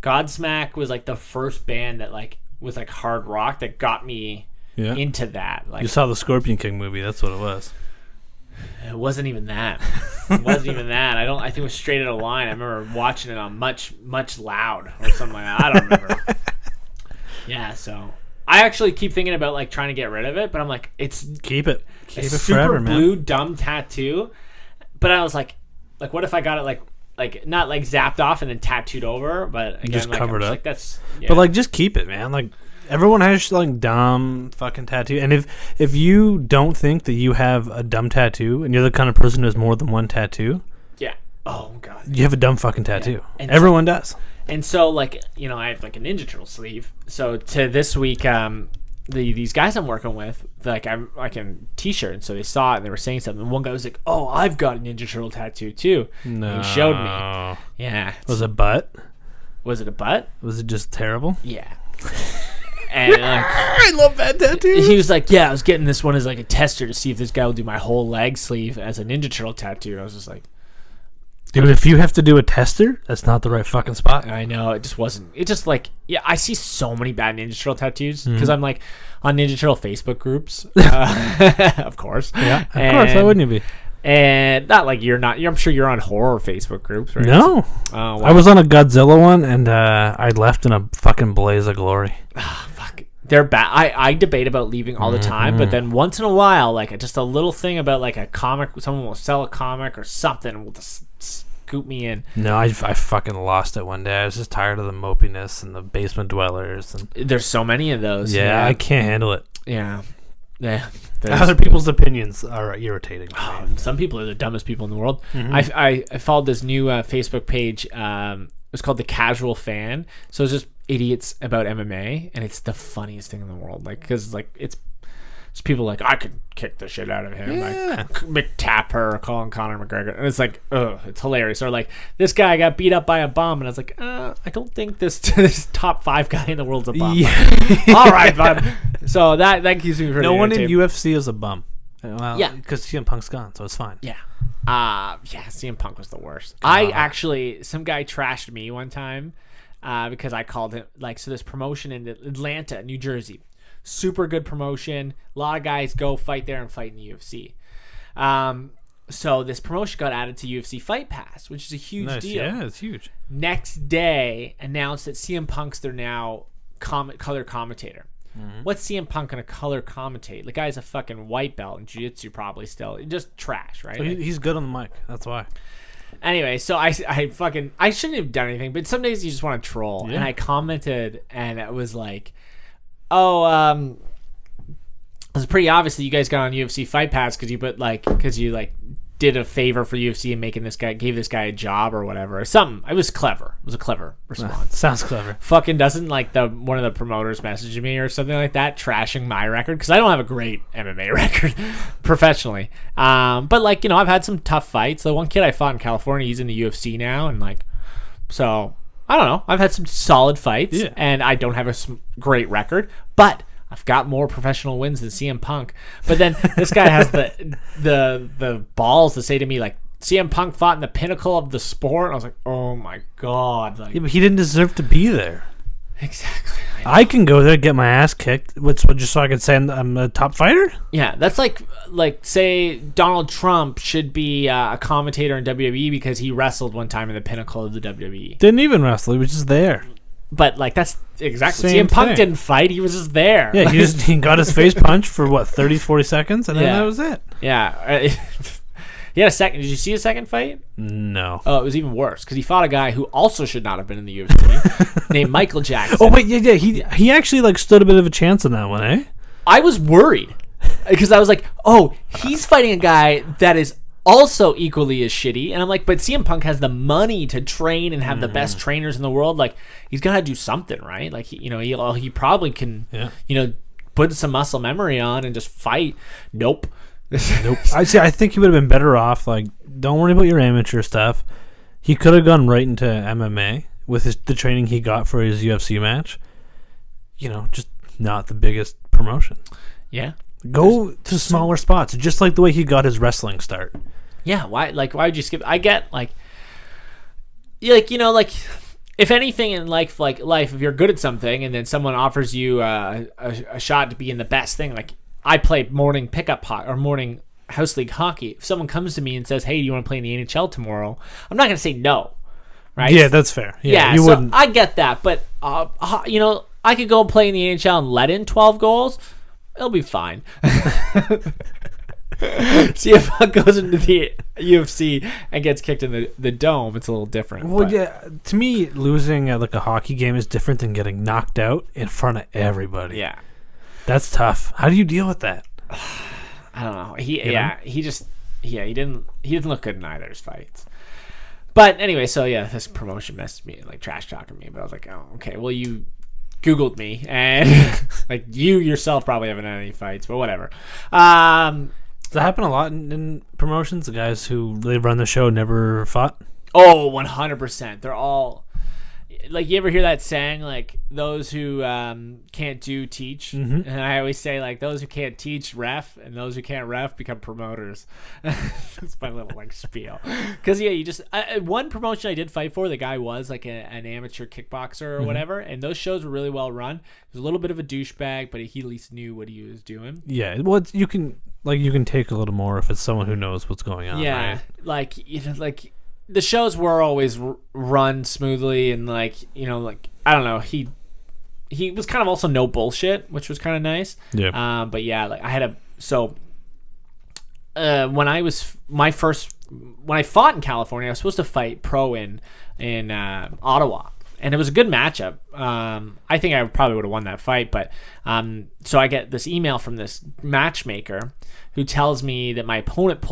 Godsmack was like the first band that like was like hard rock that got me into that. Like, you saw the Scorpion King movie. That's what it was. It wasn't even that. I think it was Straight Outta Line. I remember watching it on Much Loud or something like that. I don't remember. Yeah, so I actually keep thinking about like trying to get rid of it, but I'm like, keep it super forever, blue, man. dumb tattoo. But I was like, what if I got it like not like zapped off and then tattooed over, but again, just like, covered up. Like that's, but like just keep it, man. Like everyone has like dumb fucking tattoo, and if you don't think that you have a dumb tattoo, and you're the kind of person who has more than one tattoo, oh god, you have a dumb fucking tattoo. Yeah. And everyone does. And so like I have like a Ninja Turtle sleeve. So to this week, these guys I'm working with, like I'm like in t-shirt, and so they saw it and they were saying something. And one guy was like, "Oh, I've got a Ninja Turtle tattoo too." No, and he showed me. Yeah. Was it butt? Was it a butt? Was it just terrible? Yeah. And I love that tattoo. He was like, "Yeah, I was getting this one as like a tester to see if this guy will do my whole leg sleeve as a Ninja Turtle tattoo." And I was just like, dude, if you have to do a tester, that's not the right fucking spot. I know, it just wasn't. It just like, I see so many bad Ninja Turtle tattoos because I'm like on Ninja Turtle Facebook groups, of course. Yeah, of course. Why wouldn't you be? And not like you're not. I'm sure you're on horror Facebook groups, right? No. Wow. I was on a Godzilla one, and I left in a fucking blaze of glory. Fuck. They're bad. I debate about leaving all the time, but then once in a while, like just a little thing about like a comic, someone will sell a comic or something, and will just scoop me in. No, I fucking lost it one day. I was just tired of the mopiness and the basement dwellers, and there's so many of those. Yeah, I can't handle it. Yeah. Other people's opinions are irritating. Some people are the dumbest people in the world. I followed this new Facebook page. It's called The Casual Fan. So it's just idiots about MMA, and it's the funniest thing in the world. Like, because like it's people like, I could kick the shit out of him, like McTap her, calling Conor McGregor, and it's like, it's hilarious. Or like, this guy got beat up by a bum, and I was like, I don't think this top 5 guy in the world's a bum. Yeah. All right, bud. So that keeps me pretty. No one in UFC is a bum. Well, yeah, because CM Punk's gone, so it's fine. Yeah. CM Punk was the worst. Some guy trashed me one time because I called him, like, so this promotion in Atlanta, New Jersey. Super good promotion. A lot of guys go fight there and fight in the UFC. So this promotion got added to UFC Fight Pass, which is a huge deal. Yeah, it's huge. Next day, announced that CM Punk's their now color commentator. What's CM Punk gonna color commentate? The guy's a fucking white belt in jiu-jitsu, probably still. Just trash, right? So he's good on the mic. That's why. Anyway, so I shouldn't have done anything, but some days you just want to troll. Yeah. And I commented, and it was like, it's pretty obvious that you guys got on UFC Fight Pass because you did a favor for UFC and gave this guy a job or whatever. Something. It was clever. It was a clever response. Sounds clever. Fucking doesn't one of the promoters message me or something like that, trashing my record because I don't have a great MMA record professionally. But I've had some tough fights. The one kid I fought in California, he's in the UFC now, and so I don't know. I've had some solid fights, and I don't have a great record, but I've got more professional wins than CM Punk. But then this guy has the balls to say to me, CM Punk fought in the pinnacle of the sport. And I was like, oh my God. Yeah, but he didn't deserve to be there. Exactly. I can go there, get my ass kicked, just so I can say I'm a top fighter? Yeah, that's like say Donald Trump should be a commentator in WWE because he wrestled one time in the pinnacle of the WWE. Didn't even wrestle. He was just there. But that's exactly Same CM Punk thing. Didn't fight. He was just there. Yeah, he got his face punched for 30, 40 seconds, and then that was it. Yeah. He had a second. Did you see a second fight? No. Oh, it was even worse because he fought a guy who also should not have been in the UFC named Michael Jackson. Oh wait, yeah. He actually stood a bit of a chance in that one, eh? I was worried because I was like, oh, he's fighting a guy that is also equally as shitty, and I'm like, but CM Punk has the money to train and have the best trainers in the world. He's got to do something, right? He probably can, put some muscle memory on and just fight. Nope. I think he would have been better off. Don't worry about your amateur stuff. He could have gone right into MMA with the training he got for his UFC match. Just not the biggest promotion. Yeah. Go to smaller spots, just like the way he got his wrestling start. Yeah, why would you skip? I get if anything in life, if you're good at something and then someone offers you a shot to be in the best thing, I play morning pickup or morning house league hockey. If someone comes to me and says, "Hey, do you want to play in the NHL tomorrow?" I'm not going to say no, right? Yeah, that's fair. Yeah, you wouldn't. I get that, but I could go play in the NHL and let in 12 goals. It'll be fine. See if Punk goes into the UFC and gets kicked in the dome. It's a little different. Well, yeah. To me, losing at a hockey game is different than getting knocked out in front of everybody. Yeah, that's tough. How do you deal with that? I don't know. He didn't look good in either of his fights. But anyway, so yeah, this promotion messaged me trash talking me. But I was like, oh, okay. Well, you Googled me and you yourself probably haven't had any fights, but whatever. Does that happen a lot in promotions? The guys who really run the show never fought? Oh, 100%. They're all you ever hear that saying those who can't do teach? Mm-hmm. And I always say those who can't teach ref, and those who can't ref become promoters. That's my little spiel. Because you just one promotion I did fight for, the guy was an amateur kickboxer or whatever, and those shows were really well run. He was a little bit of a douchebag, but he at least knew what he was doing. Yeah, well, you can take a little more if it's someone who knows what's going on. Yeah, right? The shows were always run smoothly, and I don't know, he was kind of also no bullshit, which was kind of nice. Yeah. But yeah, I had when I fought in California, I was supposed to fight pro in Ottawa, and it was a good matchup. I think I probably would have won that fight, but so I get this email from this matchmaker who tells me that my opponent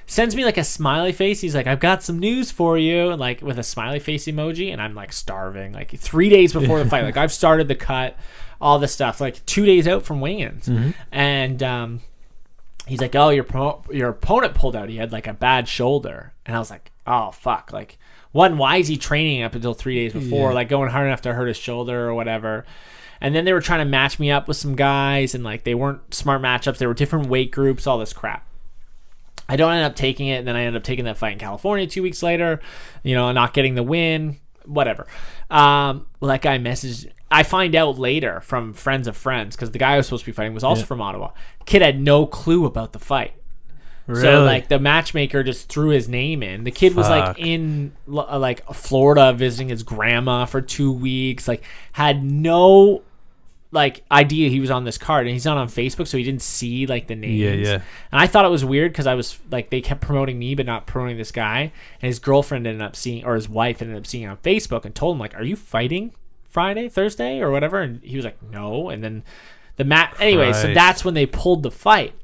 sends me a smiley face. He's like, I've got some news for you, and with a smiley face emoji, and I'm starving 3 days before the fight. I've started the cut, all this stuff 2 days out from weigh-ins. Mm-hmm. And he's like, oh, your opponent pulled out. He had a bad shoulder. And I was like, oh fuck, why is he training up until 3 days before, going hard enough to hurt his shoulder or whatever? And then they were trying to match me up with some guys, and they weren't smart matchups. They were different weight groups, all this crap. I don't end up taking it, and then I end up taking that fight in California 2 weeks later, not getting the win, whatever. Well, that guy messaged. I find out later from friends of friends, because the guy I was supposed to be fighting was also from Ottawa. Kid had no clue about the fight. Really? So the matchmaker just threw his name in. The kid was in Florida visiting his grandma for 2 weeks. Had no idea he was on this card, and he's not on Facebook, so he didn't see the names. Yeah. And I thought it was weird because I was they kept promoting me but not promoting this guy, and his girlfriend ended up seeing, or his wife ended up seeing it on Facebook and told him are you fighting Thursday or whatever, and he was like, no. And then the match. Anyway, so that's when they pulled the fight.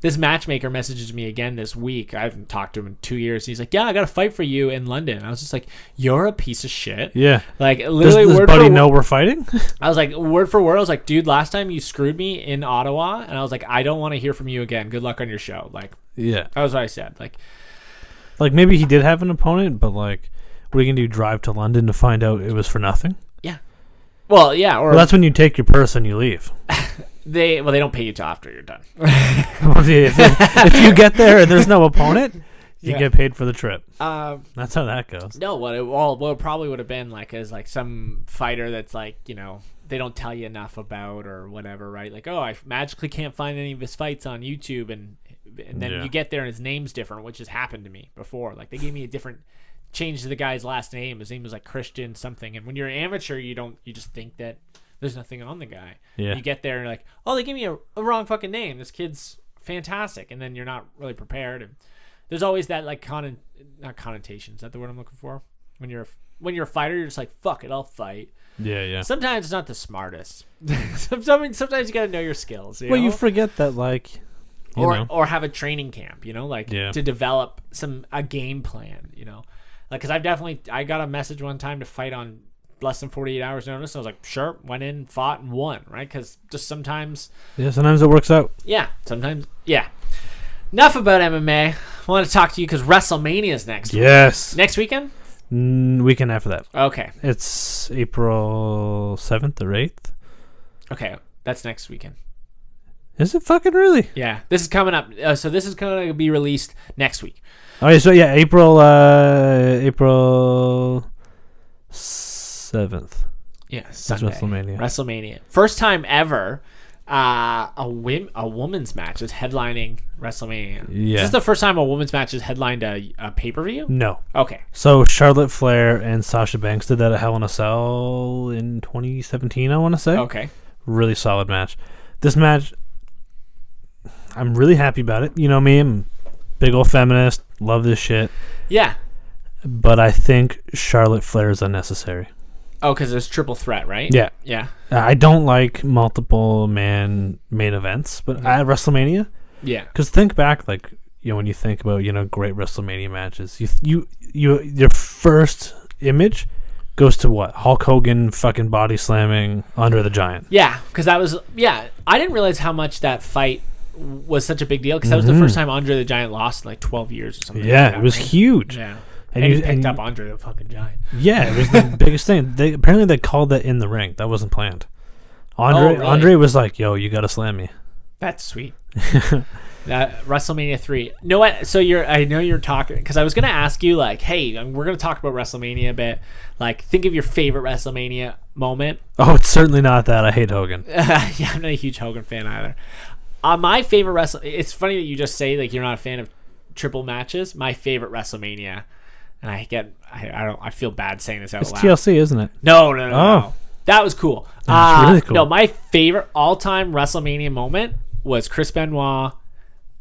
This matchmaker messages me again this week. I haven't talked to him in 2 years. He's like, yeah, I got a fight for you in London. I was just like, you're a piece of shit. Yeah. Like, literally, does buddy know we're fighting? I was like, word for word, I was like, dude, last time you screwed me in Ottawa, and I was like, I don't want to hear from you again. Good luck on your show. Like, yeah. That was what I said. Like maybe he did have an opponent, but like, what are you going to do, drive to London to find out it was for nothing? Yeah. Well, yeah. Or that's when you take your purse and you leave. They don't pay you till after you're done. If you get there and there's no opponent, you get paid for the trip. That's how that goes. No, what it probably would have been like is like some fighter that's like, you know, they don't tell you enough about or whatever, right? Like, oh, I magically can't find any of his fights on YouTube, and then you get there and his name's different, which has happened to me before. Like, they gave me a different change to the guy's last name. His name was like Christian something, and when you're an amateur, you just think that there's nothing on the guy. Yeah. You get there and you're like, oh, they gave me a wrong fucking name. This kid's fantastic. And then you're not really prepared. And there's always that like not connotation. Is that the word I'm looking for? When you're a fighter, you're just like, fuck it, I'll fight. Yeah, yeah. Sometimes it's not the smartest. Sometimes you got to know your skills. You know? You forget that, like, or have a training camp, you know, like to develop a game plan, you know, like, cause I got a message one time to fight on less than 48 hours notice. I was like, sure, went in, fought, and won, right? Because just sometimes... Yeah, sometimes it works out. Yeah, sometimes... Yeah. Enough about MMA. I want to talk to you because Wrestlmania is next week. Yes. Next weekend? Weekend after that. Okay. It's April 7th or 8th. Okay, that's next weekend. Is it fucking really? Yeah, this is coming up. So this is going to be released next week. Okay, so yeah, April 7th. Yeah, Sunday. Wrestlmania. First time ever a women's match is headlining Wrestlemania. Yeah. Is this the first time a women's match is headlined a pay-per-view? No. Okay. So Charlotte Flair and Sasha Banks did that at Hell in a Cell in 2017, I want to say. Okay. Really solid match. This match, I'm really happy about it. You know me, I'm a big old feminist, love this shit. Yeah. But I think Charlotte Flair is unnecessary. Oh, because it's triple threat, right? Yeah. Yeah. I don't like multiple main events, but at WrestleMania, yeah. Because think back, like, you know, when you think about, you know, great WrestleMania matches, your first image goes to what? Hulk Hogan fucking body slamming Andre the Giant. Yeah, because that was I didn't realize how much that fight was such a big deal because that was the first time Andre the Giant lost in like 12 years or something. Yeah, like that, it was huge. Yeah. And he picked up Andre the fucking Giant. Yeah, it was the biggest thing. Apparently they called that in the ring. That wasn't planned. Andre was like, "Yo, you gotta slam me." That's sweet. WrestleMania 3. No, what? So I know you're talking because I was gonna ask you like, hey, we're gonna talk about WrestleMania a bit. Like, think of your favorite WrestleMania moment. Oh, it's certainly not that. I hate Hogan. Yeah, I'm not a huge Hogan fan either. My favorite it's funny that you just say like you're not a fan of triple matches. My favorite WrestleMania. And I feel bad saying this out loud. It's TLC, isn't it? No. That was cool. That's really cool. No, my favorite all-time WrestleMania moment was Chris Benoit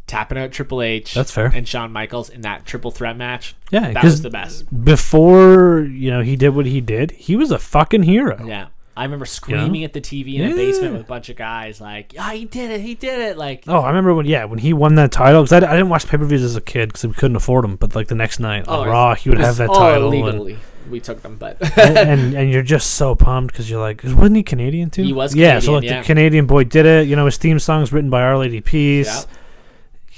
tapping out Triple H. That's fair. And Shawn Michaels in that triple threat match. Yeah, that was the best. Before, you know, he did what he did, he was a fucking hero. Yeah. I remember screaming at the TV in the basement with a bunch of guys like, "Oh, he did it!" Like, oh, I remember when he won that title because I didn't watch pay-per-views as a kid because we couldn't afford them. But like the next night on Raw, he would have that title. Illegally, we took them, but and you're just so pumped because you're like, wasn't he Canadian too? He was Canadian, yeah. So like the Canadian boy did it. You know, his theme song's written by Our Lady Peace.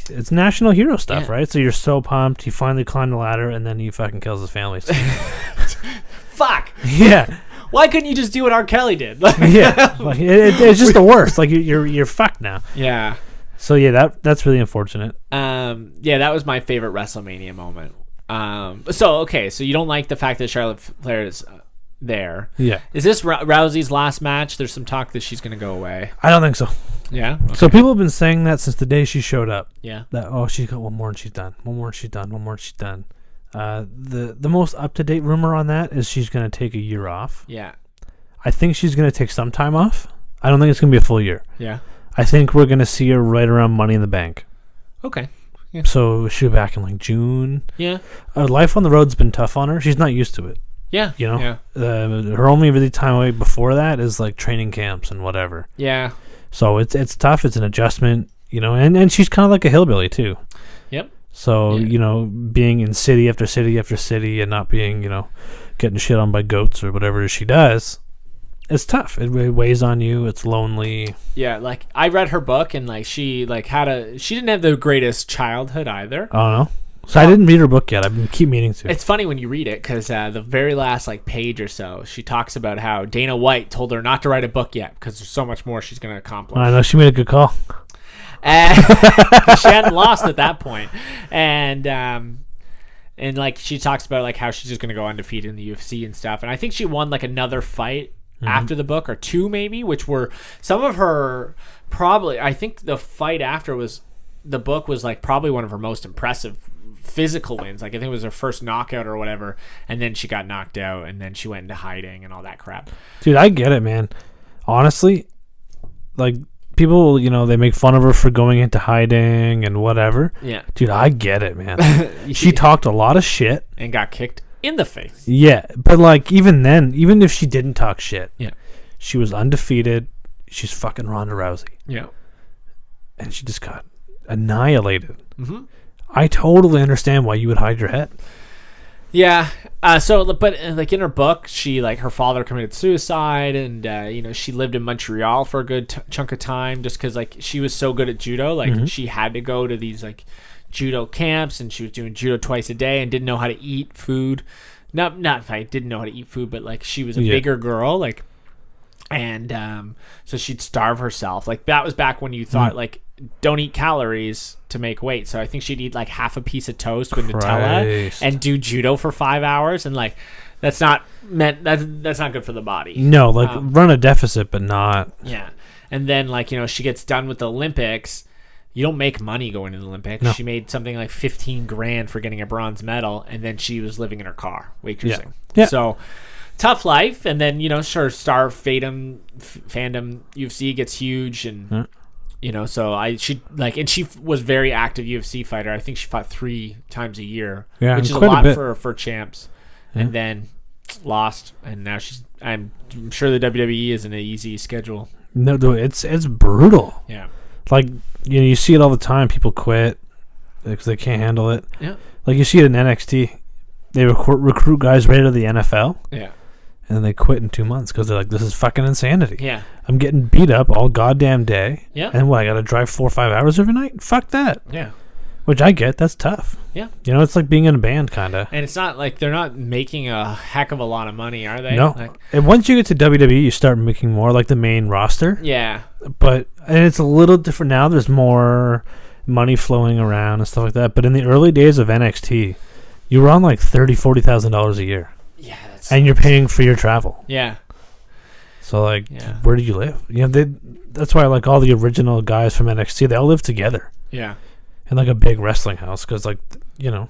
Yeah. It's national hero stuff, right? So you're so pumped. He finally climbed the ladder, and then he fucking kills his family. So. Fuck. Yeah. Why couldn't you just do what R. Kelly did? Yeah, like, it's just the worst. Like you're fucked now. Yeah. So yeah, that's really unfortunate. Yeah, that was my favorite WrestleMania moment. So you don't like the fact that Charlotte Flair is there? Yeah. Is this Rousey's last match? There's some talk that she's gonna go away. I don't think so. Yeah. Okay. So people have been saying that since the day she showed up. Yeah. That she's got one more and she's done. One more and she's done. One more and she's done. The most up-to-date rumor on that is she's going to take a year off. Yeah. I think she's going to take some time off. I don't think it's going to be a full year. Yeah. I think we're going to see her right around Money in the Bank. Okay. Yeah. So she'll be back in like June. Yeah. Life on the road's been tough on her. She's not used to it. Yeah. You know, Yeah. her only really time away before that is like training camps and whatever. Yeah. So it's tough. It's an adjustment, you know, and she's kind of like a hillbilly too. Yep. So, you know, being in city after city after city and not being, you know, getting shit on by goats or whatever she does, it's tough. It weighs on you. It's lonely. Yeah, like I read her book and like she didn't have the greatest childhood either. I don't know. So I didn't read her book yet. I keep meaning to. It's funny when you read it because the very last like page or so, she talks about how Dana White told her not to write a book yet because there's so much more she's going to accomplish. I know, she made a good call. And she hadn't lost at that point. And like she talks about like how she's just going to go undefeated in the UFC and stuff. And I think she won like another fight after the book, or two maybe, which were some of her probably. I think the fight after the book was like probably one of her most impressive physical wins. Like I think it was her first knockout or whatever, and then she got knocked out and then she went into hiding and all that crap. Dude, I get it, man. Honestly, like people, you know, they make fun of her for going into hiding and whatever. Yeah. Dude, I get it, man. She talked a lot of shit and got kicked in the face. Yeah, but like even then, even if she didn't talk shit, yeah, she was undefeated. She's fucking Ronda Rousey. Yeah. And she just got annihilated. Mm-hmm. I totally understand why you would hide your head. Yeah. But like in her book, she like her father committed suicide, and you know, she lived in Montreal for a good chunk of time just because like she was so good at judo. Like she had to go to these like judo camps, and she was doing judo twice a day and didn't know how to eat food. Not didn't know how to eat food, but like she was a bigger girl, like, and so she'd starve herself. Like that was back when you thought like don't eat calories to make weight. So I think she'd eat like half a piece of toast with Nutella and do judo for 5 hours, and like that's not good for the body. No, like run a deficit, but not. Yeah, and then like, you know, she gets done with the Olympics. You don't make money going to the Olympics. No. She made something like $15,000 for getting a bronze medal, and then she was living in her car waitressing. Yeah. So tough life, and then, you know, her star fandom UFC gets huge, and you know, so she was very active UFC fighter. I think she fought 3 times a year, which is a lot for champs, and then lost, and now I'm sure the WWE isn't an easy schedule. No, it's brutal. Yeah. Like, you know, you see it all the time. People quit because they can't handle it. Yeah. Like you see it in NXT. They recruit guys right out of the NFL. Yeah. And then they quit in 2 months because they're like, this is fucking insanity. Yeah. I'm getting beat up all goddamn day. Yeah. And what, I got to drive 4 or 5 hours every night? Fuck that. Yeah. Which I get. That's tough. Yeah. You know, it's like being in a band, kind of. And it's not like they're not making a heck of a lot of money, are they? No. Like, and once you get to WWE, you start making more like the main roster. Yeah. And it's a little different now. There's more money flowing around and stuff like that. But in the early days of NXT, you were on like $30,000-$40,000 a year. Yeah. And you're paying for your travel. Yeah. So like, where do you live? You know, that's why like all the original guys from NXT, they all live together. Yeah. In like a big wrestling house, because like, you know,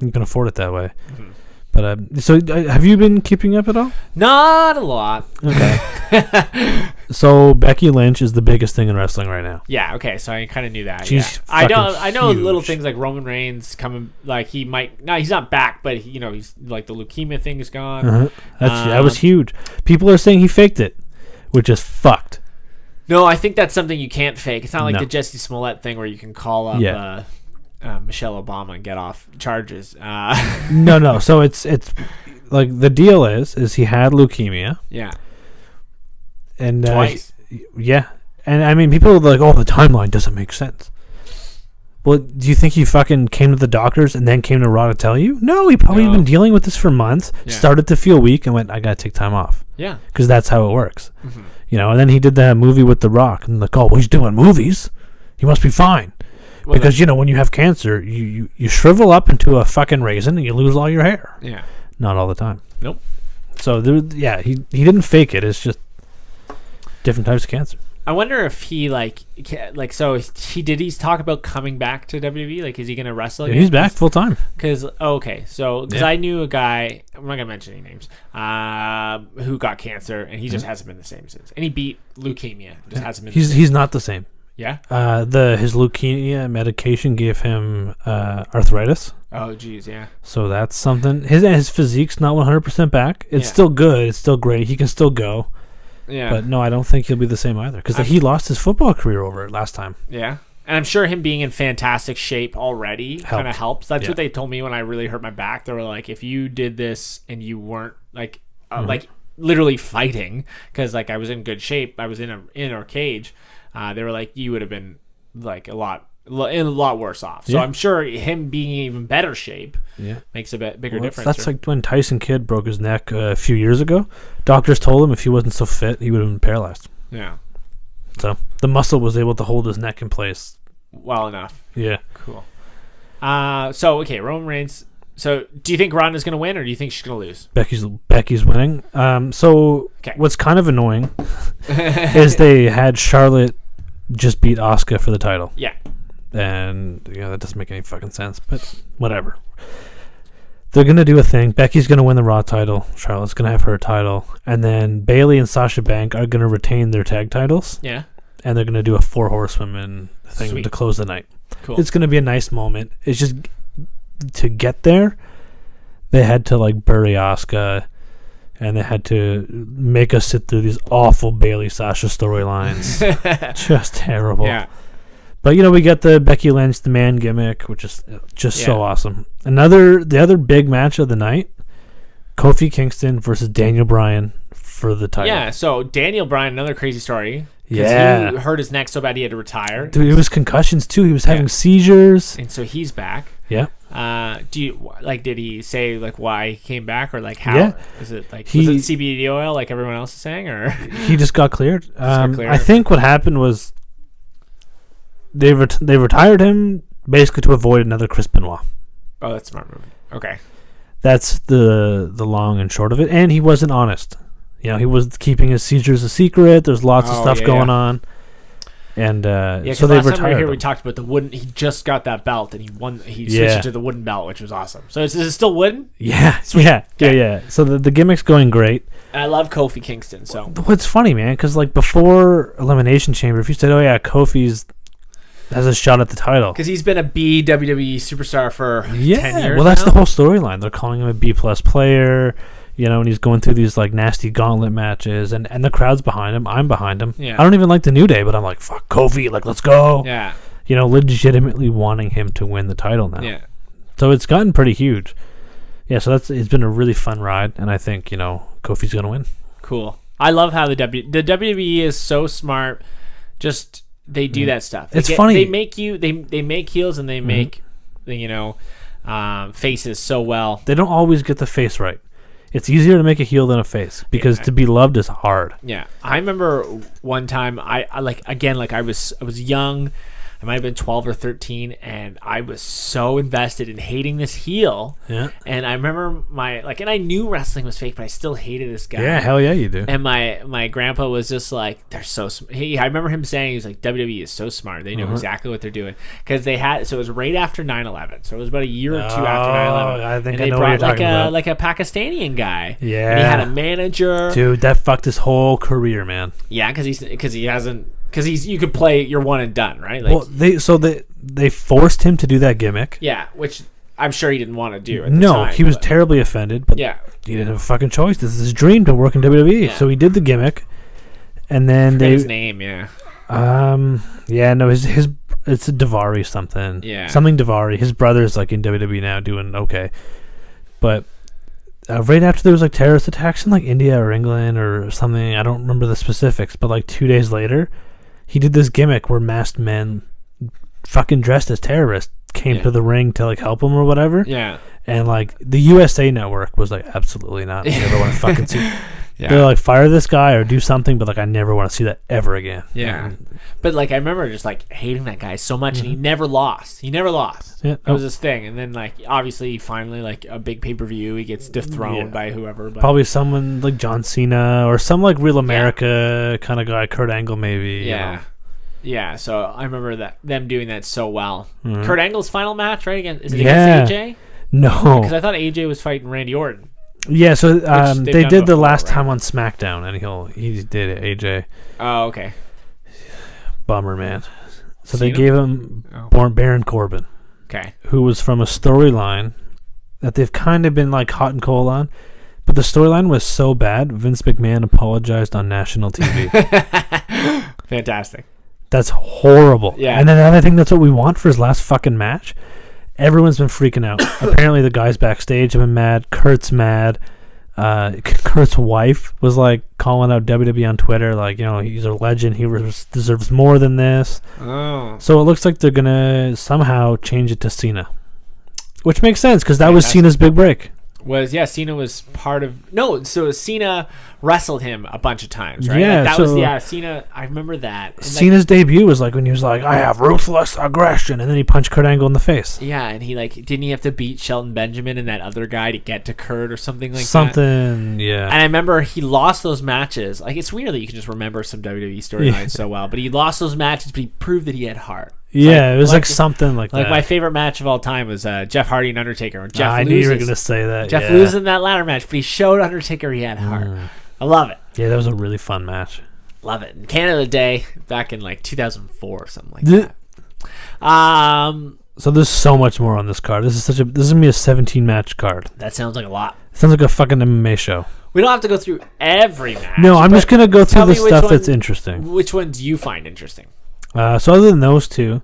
you can afford it that way. Mm-hmm. But so have you been keeping up at all? Not a lot. Okay. So Becky Lynch is the biggest thing in wrestling right now. Yeah. Okay. So I kind of knew that. She's I know huge. Little things like Roman Reigns coming. Like he's not back, but you know, he's like the leukemia thing is gone. Uh-huh. That was huge. People are saying he faked it, which is fucked. No, I think that's something you can't fake. It's not like the Jesse Smollett thing where you can call up Michelle Obama and get off charges. No. So it's like the deal is he had leukemia. Yeah. And twice. Yeah. And I mean, people are like, oh, the timeline doesn't make sense. Well, do you think he fucking came to the doctors and then came to Raw to tell you? No, he probably been dealing with this for months, started to feel weak, and went, I got to take time off. Yeah. Because that's how it works. Mm-hmm. You know, and then he did that movie with The Rock, and like, oh, well, he's doing movies. He must be fine. Well, because, you know, when you have cancer, you shrivel up into a fucking raisin and you lose all your hair. Yeah. Not all the time. Nope. So, he didn't fake it. It's just different types of cancer. I wonder if he he's talk about coming back to WWE. Like, is he going to wrestle again? He's back full time. Because I knew a guy, I'm not going to mention any names, who got cancer, and he just hasn't been the same since. And he beat leukemia. Just hasn't been. He's not the same. Yeah. His leukemia medication gave him arthritis. Oh, geez, yeah. So that's something. His physique's not 100% back. It's still good. It's still great. He can still go. Yeah. But no, I don't think he'll be the same either because he lost his football career over it last time. Yeah. And I'm sure him being in fantastic shape already kind of helps. That's what they told me when I really hurt my back. They were like, if you did this and you weren't like literally fighting, because like I was in good shape, I was in our cage. They were like, you would have been like a lot worse off. So I'm sure him being in even better shape makes a bigger difference. That's like when Tyson Kidd broke his neck a few years ago. Doctors told him if he wasn't so fit, he would have been paralyzed. Yeah. So the muscle was able to hold his neck in place well enough. Yeah. Cool. Roman Reigns. So do you think Ronda's going to win, or do you think she's going to lose? Becky's winning. What's kind of annoying is they had Charlotte just beat Asuka for the title. Yeah. And that doesn't make any fucking sense, but whatever. They're going to do a thing. Becky's going to win the Raw title. Charlotte's going to have her title. And then Bayley and Sasha Banks are going to retain their tag titles. Yeah. And they're going to do a 4 horsewomen thing to close the night. Cool. It's going to be a nice moment. It's just to get there, they had to like bury Asuka, and they had to make us sit through these awful Bayley Sasha storylines. Just terrible. Yeah. But we got the Becky Lynch, the man gimmick, which is just so awesome. The other big match of the night, Kofi Kingston versus Daniel Bryan for the title. Yeah, so Daniel Bryan, another crazy story. Yeah. He hurt his neck so bad he had to retire. Dude, it was concussions too. He was having seizures. And so he's back. Yeah. Did he say like why he came back, or like how? Yeah. Is it like was it CBD oil like everyone else is saying, or he just got cleared? I think what happened was they retired him basically to avoid another Chris Benoit. Oh, that's a smart move. Okay. That's the long and short of it. And he wasn't honest. He was keeping his seizures a secret. There's lots of stuff going on. And so they retired time we were here, him. we talked about the wooden. He just got that belt, and he won. He switched it to the wooden belt, which was awesome. So is it still wooden? Yeah, yeah. So the gimmick's going great. I love Kofi Kingston. So what's funny, man, because like before Elimination Chamber, if you said, "Oh yeah, Kofi's has a shot at the title," because he's been a B WWE superstar for 10 years. Well, that's the whole storyline. They're calling him a B+ player. And he's going through these like nasty gauntlet matches, and the crowd's behind him. I'm behind him. Yeah. I don't even like the New Day, but I'm like, fuck Kofi, like let's go. Yeah. Legitimately wanting him to win the title now. Yeah. So it's gotten pretty huge. Yeah, so it's been a really fun ride, and I think, Kofi's gonna win. Cool. I love how the WWE is so smart. Just they do that stuff. It's funny. They make they make heels, and they make faces so well. They don't always get the face right. It's easier to make a heel than a face because to be loved is hard. Yeah, I remember one time I was young. I might have been 12 or 13, and I was so invested in hating this heel. Yeah. And I remember and I knew wrestling was fake, but I still hated this guy. Yeah, hell yeah, you do. And my grandpa was just like, they're so I remember him saying, he was like, WWE is so smart. They know exactly what they're doing. Because it was right after 9/11. So it was about a year or two after 9/11. I think and I they know brought what you're talking about. like a Pakistani guy. Yeah. And he had a manager. Dude, that fucked his whole career, man. Yeah, because he hasn't. Because you could play your one and done, right? Well, they forced him to do that gimmick. Yeah, which I'm sure he didn't want to do. He was terribly offended, but he didn't have a fucking choice. This is his dream to work in WWE, so he did the gimmick, and then his name, his it's Daivari something, something Daivari. His brother's like in WWE now, doing okay, but. Right after there was like terrorist attacks in like India or England or something, I don't remember the specifics, but like 2 days later, he did this gimmick where masked men, fucking dressed as terrorists, came to the ring to like help him or whatever. Yeah. And like the USA Network was like, absolutely not. I never want to fucking see. They're like, fire this guy or do something, but like I never want to see that ever again. Yeah. But like I remember just like hating that guy so much, and he never lost. Yeah, that was his thing. And then like obviously finally like a big pay-per-view, he gets dethroned by whoever. But probably someone like John Cena or some like Real America kind of guy, Kurt Angle maybe. Yeah. Yeah, so I remember them doing that so well. Kurt Angle's final match, right? Is it against AJ? No. Because I thought AJ was fighting Randy Orton. Yeah, so they did the last time on SmackDown, and he did it, AJ. Oh, okay. Bummer, man. So they gave him Baron Corbin. Okay. who was from a storyline that they've kind of been like hot and cold on. But the storyline was so bad, Vince McMahon apologized on national TV. Fantastic. That's horrible. Yeah. And then I think that's what we want for his last fucking match. Everyone's been freaking out. Apparently the guys backstage have been mad. Kurt's mad. Kurt's wife was like calling out WWE on Twitter, like, you know, he's a legend. He deserves more than this. Oh. So it looks like they're going to somehow change it to Cena. Which makes sense because that was Cena's big break. Cena was part of so Cena wrestled him a bunch of times, right? Yeah, Cena. I remember that. And Cena's debut was like when he was like, I have ruthless aggression, and then he punched Kurt Angle in the face. Yeah, and he didn't he have to beat Shelton Benjamin and that other guy to get to Kurt or something like that? Something, yeah. And I remember he lost those matches. Like, it's weird that you can just remember some WWE storylines so well, but he lost those matches, but he proved that he had heart. Yeah, it was like something like that. Like, my favorite match of all time was Jeff Hardy and Undertaker. Jeff I knew you were going to say that. Jeff loses in that ladder match, but he showed Undertaker he had heart. I love it. Yeah, that was a really fun match. Love it. In Canada Day, back in like 2004 or something like that. So there's so much more on this card. This is going to be a 17 match card. That sounds like a lot. It sounds like a fucking MMA show. We don't have to go through every match. No, I'm just going to go through the stuff that's interesting. Which one do you find interesting? So other than those two,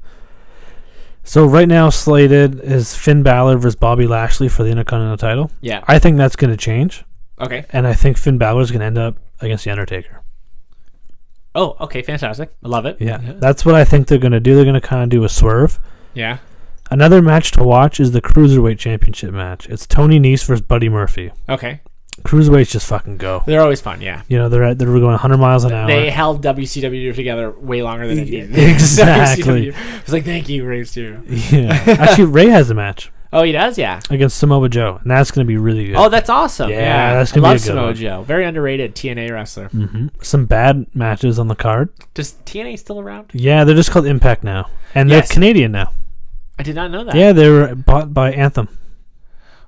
so right now slated is Finn Balor versus Bobby Lashley for the Intercontinental title. Yeah. I think that's going to change. Okay. And I think Finn Balor is going to end up against The Undertaker. Oh, okay, fantastic. I love it. Yeah, that's what I think they're going to do. They're going to kind of do a swerve. Yeah. Another match to watch is the Cruiserweight Championship match. It's Tony Nese versus Buddy Murphy. Okay. Cruiserweights just fucking go. They're always fun, yeah. You know, they're going 100 miles an hour. They held WCW together way longer than it did. Exactly. It was like, thank you, Ray Mysterio. Yeah. Actually, Ray has a match. Oh, he does, yeah. Against Samoa Joe, and that's going to be really good. Oh, that's awesome. Yeah, that's going to be a good Samoa one. Joe. Very underrated TNA wrestler. Mm-hmm. Some bad matches on the card. Does TNA still around? Yeah, they're just called Impact now, and they're Canadian now. I did not know that. Yeah, they were bought by Anthem.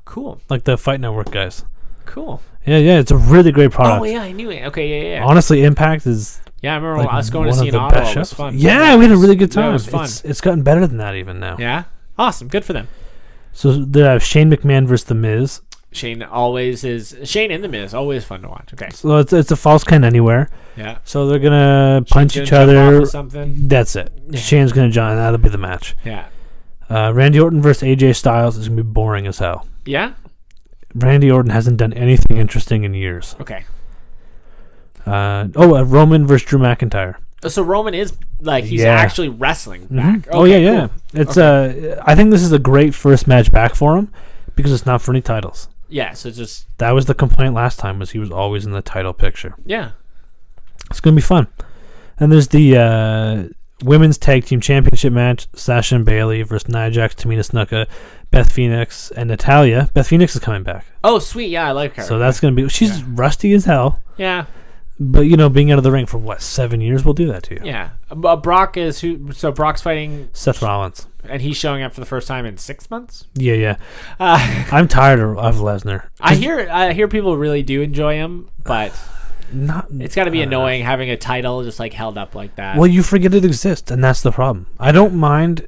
Cool. Like the Fight Network guys. Cool. Yeah, it's a really great product. Oh, yeah, I knew it. Okay, yeah. Honestly, Impact is... Yeah, I remember like I was going to see one in of the Ottawa. best It was shows. fun. Yeah, we had a really good time. Yeah, it was fun. It's gotten better than that even now. Yeah? Awesome. Good for them. So they have Shane McMahon versus The Miz. Shane and The Miz, always fun to watch. Okay. So it's a false count anywhere. Yeah. So they're going to punch Shane's each gonna jump other. off of something. That's it. Yeah. Shane's going to jump, and that'll be the match. Yeah. Randy Orton versus AJ Styles is going to be boring as hell. Yeah? Randy Orton hasn't done anything interesting in years. Okay. Roman versus Drew McIntyre. So Roman is he's actually wrestling back. Mm-hmm. Okay, cool. It's I think this is a great first match back for him because it's not for any titles. Yeah, so it's just that was the complaint last time was he was always in the title picture. Yeah. It's gonna be fun. And there's the women's tag team championship match: Sasha and Bayley versus Nia Jax, Tamina Snuka, Beth Phoenix, and Natalya. Beth Phoenix is coming back. Oh, sweet! Yeah, I like her. So that's gonna be. She's rusty as hell. Yeah. But being out of the ring for 7 years will do that to you. Yeah. Brock is who? So Brock's fighting Seth Rollins, and he's showing up for the first time in 6 months. Yeah. I'm tired of Lesnar. I hear people really do enjoy him, but it's got to be annoying having a title just held up like that. Well, you forget it exists, and that's the problem. I don't mind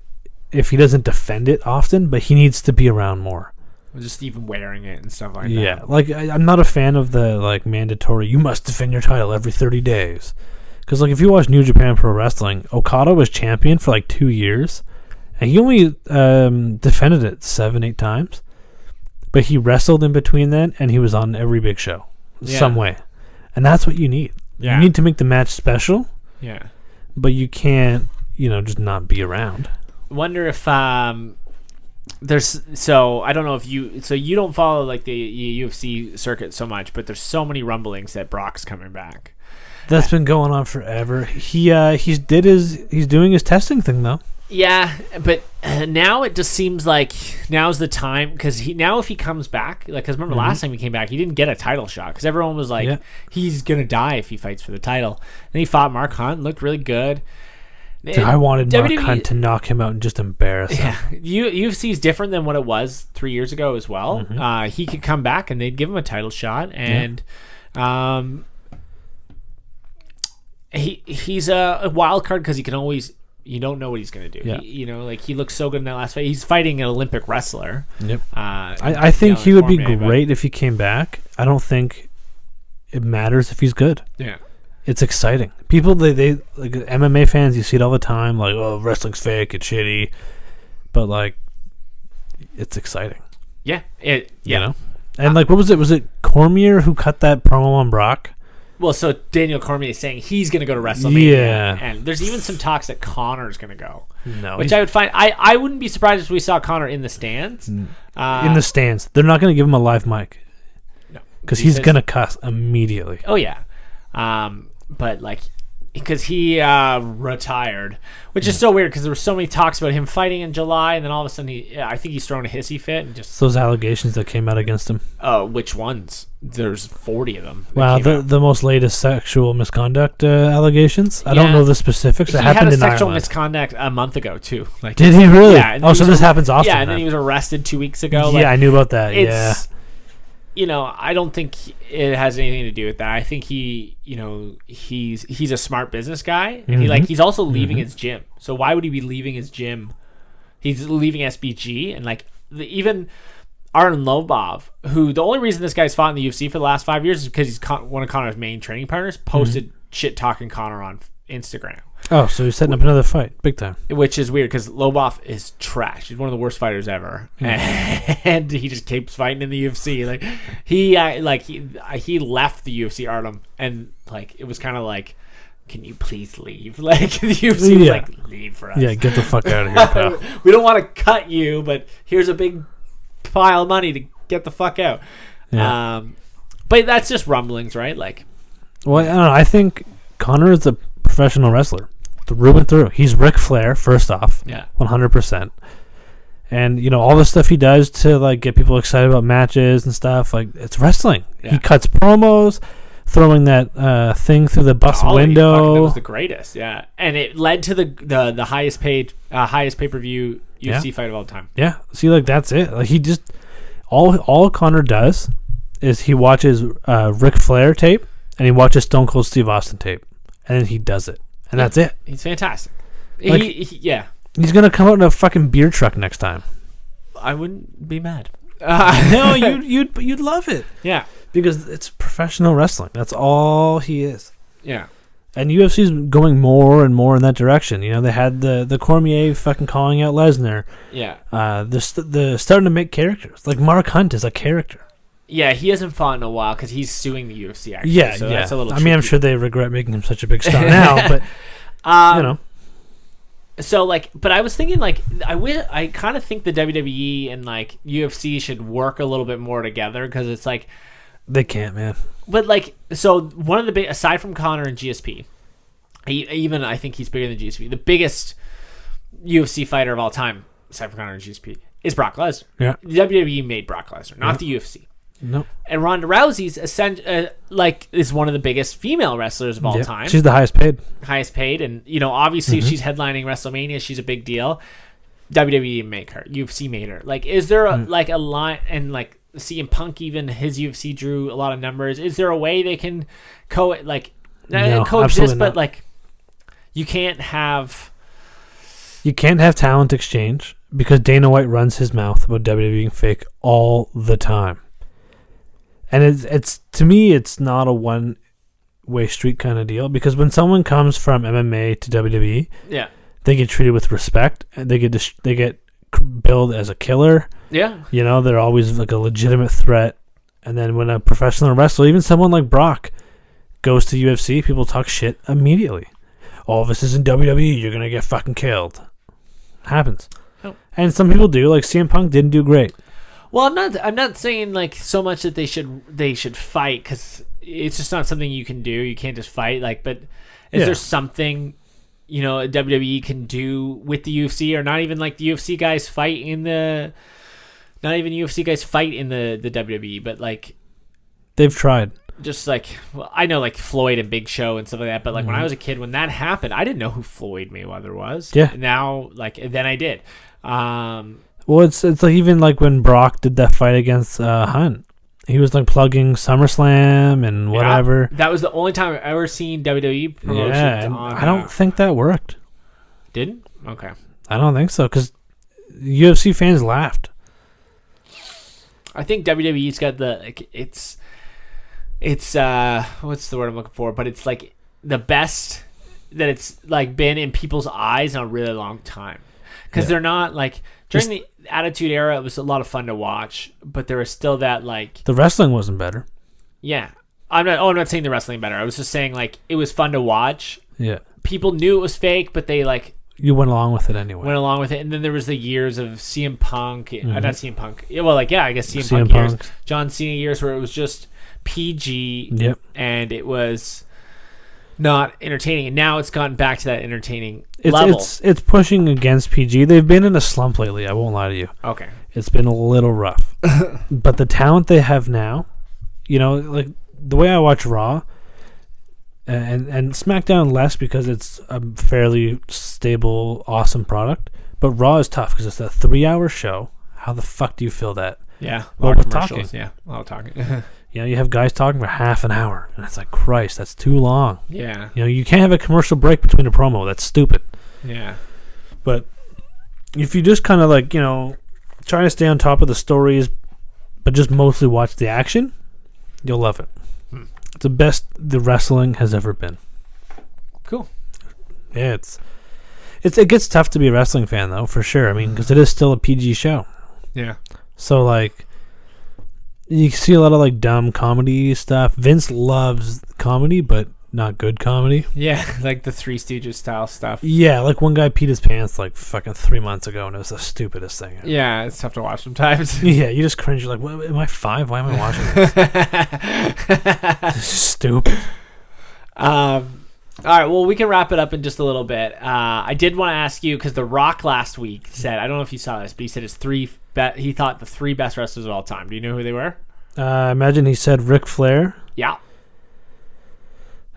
if he doesn't defend it often, but he needs to be around more. Just even wearing it and stuff like that. Yeah, I'm not a fan of the mandatory. You must defend your title every 30 days, because if you watch New Japan Pro Wrestling, Okada was champion for 2 years, and he only defended it 7-8 times, but he wrestled in between then, and he was on every big show, some way, and that's what you need. Yeah. You need to make the match special. Yeah, but you can't, just not be around. Wonder if I don't know if you don't follow the UFC circuit so much, but there's so many rumblings that Brock's coming back. That's been going on forever. He's doing his testing thing though. Yeah, but now it just seems like now's the time because if he comes back, because remember last time he came back, he didn't get a title shot because everyone was he's gonna die if he fights for the title. Then he fought Mark Hunt, looked really good. Dude, I wanted Mark Hunt to knock him out and just embarrass him. Yeah, UFC is different than what it was 3 years ago as well. Mm-hmm. He could come back and they'd give him a title shot, and he's a wild card because he can always you don't know what he's going to do. Yeah. He looked so good in that last fight. He's fighting an Olympic wrestler. Yep. I think he would be great if he came back. I don't think it matters if he's good. Yeah. It's exciting. People, they like MMA fans, you see it all the time, like, oh, wrestling's fake, it's shitty. But, like, it's exciting. Yeah. You know? And, like, what was it? Was it Cormier who cut that promo on Brock? Well, so Daniel Cormier is saying he's going to go to WrestleMania. Yeah. And there's even some talks that Connor's going to go. No. Which I would find... I wouldn't be surprised if we saw Connor in the stands. In the stands. They're not going to give him a live mic. No. Because he's going to cuss immediately. Oh, yeah. But, like... Because he retired, which is so weird because there were so many talks about him fighting in July, and then all of a sudden I think he's thrown a hissy fit and just... Those allegations that came out against him. Which ones? There's 40 of them. Wow, the most latest sexual misconduct allegations. I don't know the specifics. It happened in Ireland. He had a sexual misconduct a month ago too. Like, did he really? Yeah. So this happens often. Yeah, and then he was arrested 2 weeks ago. Yeah, I knew about that. Yeah. I don't think it has anything to do with that. I think he's a smart business guy, and he's also leaving his gym. So why would he be leaving his gym? He's leaving SBG, and even Artem Lobov, who the only reason this guy's fought in the UFC for the last 5 years is because he's one of Connor's main training partners, posted shit talking Connor on Instagram. Oh, so he's setting up another fight, big time. Which is weird because Lobov is trash. He's one of the worst fighters ever, and he just keeps fighting in the UFC. Like he left the UFC, Artem, and it was kind of like, can you please leave? Like the UFC was like, leave for us. Yeah, get the fuck out of here, pal. We don't want to cut you, but here's a big pile of money to get the fuck out. Yeah. But that's just rumblings, right? Well, I don't know. I think Connor is a professional wrestler through and through. He's Ric Flair, first off. Yeah. 100%. And, all the stuff he does to, get people excited about matches and stuff, it's wrestling. Yeah. He cuts promos, throwing that thing through the bus window. That was the greatest, yeah. And it led to the highest pay-per-view UFC fight of all time. Yeah. See, that's it. He just... All Connor does is he watches Ric Flair tape, and he watches Stone Cold Steve Austin tape. And then he does it. And that's it. He's fantastic. He's going to come out in a fucking beer truck next time. I wouldn't be mad. No, you'd love it. Yeah. Because it's professional wrestling. That's all he is. Yeah. And UFC's going more and more in that direction. They had the Cormier fucking calling out Lesnar. Yeah. They're starting to make characters. Like Mark Hunt is a character. Yeah, he hasn't fought in a while because he's suing the UFC, actually. Yeah, so yeah. That's a little I mean, I'm sure they regret making him such a big star now, but, So, but I was thinking, I kind of think the WWE and, UFC should work a little bit more together because it's they can't, man. But, so one of the big, aside from Conor and GSP, I think he's bigger than GSP, the biggest UFC fighter of all time, aside from Conor and GSP, is Brock Lesnar. Yeah. The WWE made Brock Lesnar, not the UFC. No. And Ronda Rousey's is one of the biggest female wrestlers of all time. She's the highest paid. And obviously if she's headlining WrestleMania, she's a big deal. WWE make her. UFC made her. Is there a line, and CM Punk, even his UFC drew a lot of numbers. Is there a way they can coexist? But you can't have talent exchange because Dana White runs his mouth about WWE being fake all the time. And it's to me, it's not a one-way street kind of deal because when someone comes from MMA to WWE, they get treated with respect and they get billed as a killer. Yeah, they're always a legitimate threat. And then when a professional wrestler, even someone like Brock, goes to UFC, people talk shit immediately. Oh, this isn't WWE. You're gonna get fucking killed. Happens. Oh. And some people do. CM Punk didn't do great. Well, I'm not saying so much that they should fight because it's just not something you can do. You can't just fight. But is there something WWE can do with the UFC, or not even the UFC guys fight in the, not even UFC guys fight in the WWE, but they've tried. Just I know Floyd and Big Show and stuff like that, but when I was a kid, when that happened, I didn't know who Floyd Mayweather was. Yeah. Now then I did. Well, it's even when Brock did that fight against Hunt, he was plugging SummerSlam and whatever. That was the only time I've ever seen WWE promotions. Yeah, I don't think that worked. Didn't? Okay. I don't think so, because UFC fans laughed. I think WWE's got it's what's the word I'm looking for? But it's like the best that it's like been in people's eyes in a really long time. Because they're not like during the Attitude Era, it was a lot of fun to watch, but there was still that like the wrestling wasn't better. Yeah, I'm not saying the wrestling better. I was just saying like it was fun to watch. Yeah, people knew it was fake, but they like you went along with it anyway. And then there was the years of CM Punk, not CM Punk. Yeah, well, like I guess CM Punk Punk years, John Cena years, where it was just PG. Yep, and it was not entertaining. And now it's gotten back to that entertaining level. It's pushing against PG. They've been in a slump lately. I won't lie to you. Okay, it's been a little rough, but the talent they have now, like the way I watch Raw. And SmackDown less because it's a fairly stable, awesome product. But Raw is tough because it's a 3-hour show. How the fuck do you fill that? Yeah, a lot of commercials. Yeah, a lot of talking. You have guys talking for half an hour, and it's like, Christ, that's too long. Yeah. You can't have a commercial break between a promo. That's stupid. Yeah. But if you just kind of like, try to stay on top of the stories, but just mostly watch the action, you'll love it. It's the best the wrestling has ever been. Cool. Yeah, it gets tough to be a wrestling fan though, for sure. I mean, because it is still a PG show. Yeah. So like, you see a lot of like dumb comedy stuff. Vince loves comedy, but not good comedy. Yeah, like the Three Stooges style stuff. Yeah, like one guy peed his pants like fucking 3 months ago, and it was the stupidest thing ever. Yeah, it's tough to watch sometimes. Yeah, you just cringe. You're like, what, am I 5? Why am I watching this? It's stupid. All right, well, we can wrap it up in just a little bit. I did want to ask you, because The Rock last week said, I don't know if you saw this, but he said he thought the 3 best wrestlers of all time. Do you know who they were? Imagine he said Ric Flair. Yeah.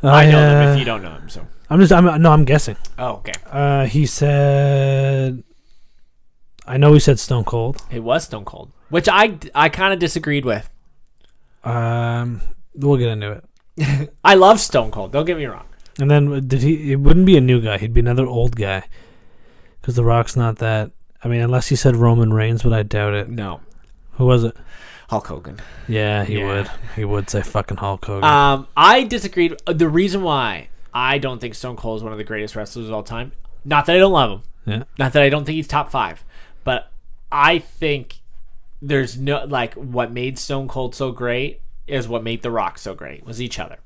I know them if you don't know them. So I'm guessing. Oh, okay. He said, I know he said Stone Cold. It was Stone Cold, which I kind of disagreed with. We'll get into it. I love Stone Cold. Don't get me wrong. And then it wouldn't be a new guy. He'd be another old guy. Because The Rock's not that. I mean, unless he said Roman Reigns, but I doubt it. No. Who was it? Hulk Hogan. Yeah, he would. He would say fucking Hulk Hogan. I disagreed. The reason why I don't think Stone Cold is one of the greatest wrestlers of all time, not that I don't love him. Yeah. Not that I don't think he's top 5, but I think there's no, like, what made Stone Cold so great is what made The Rock so great, was each other.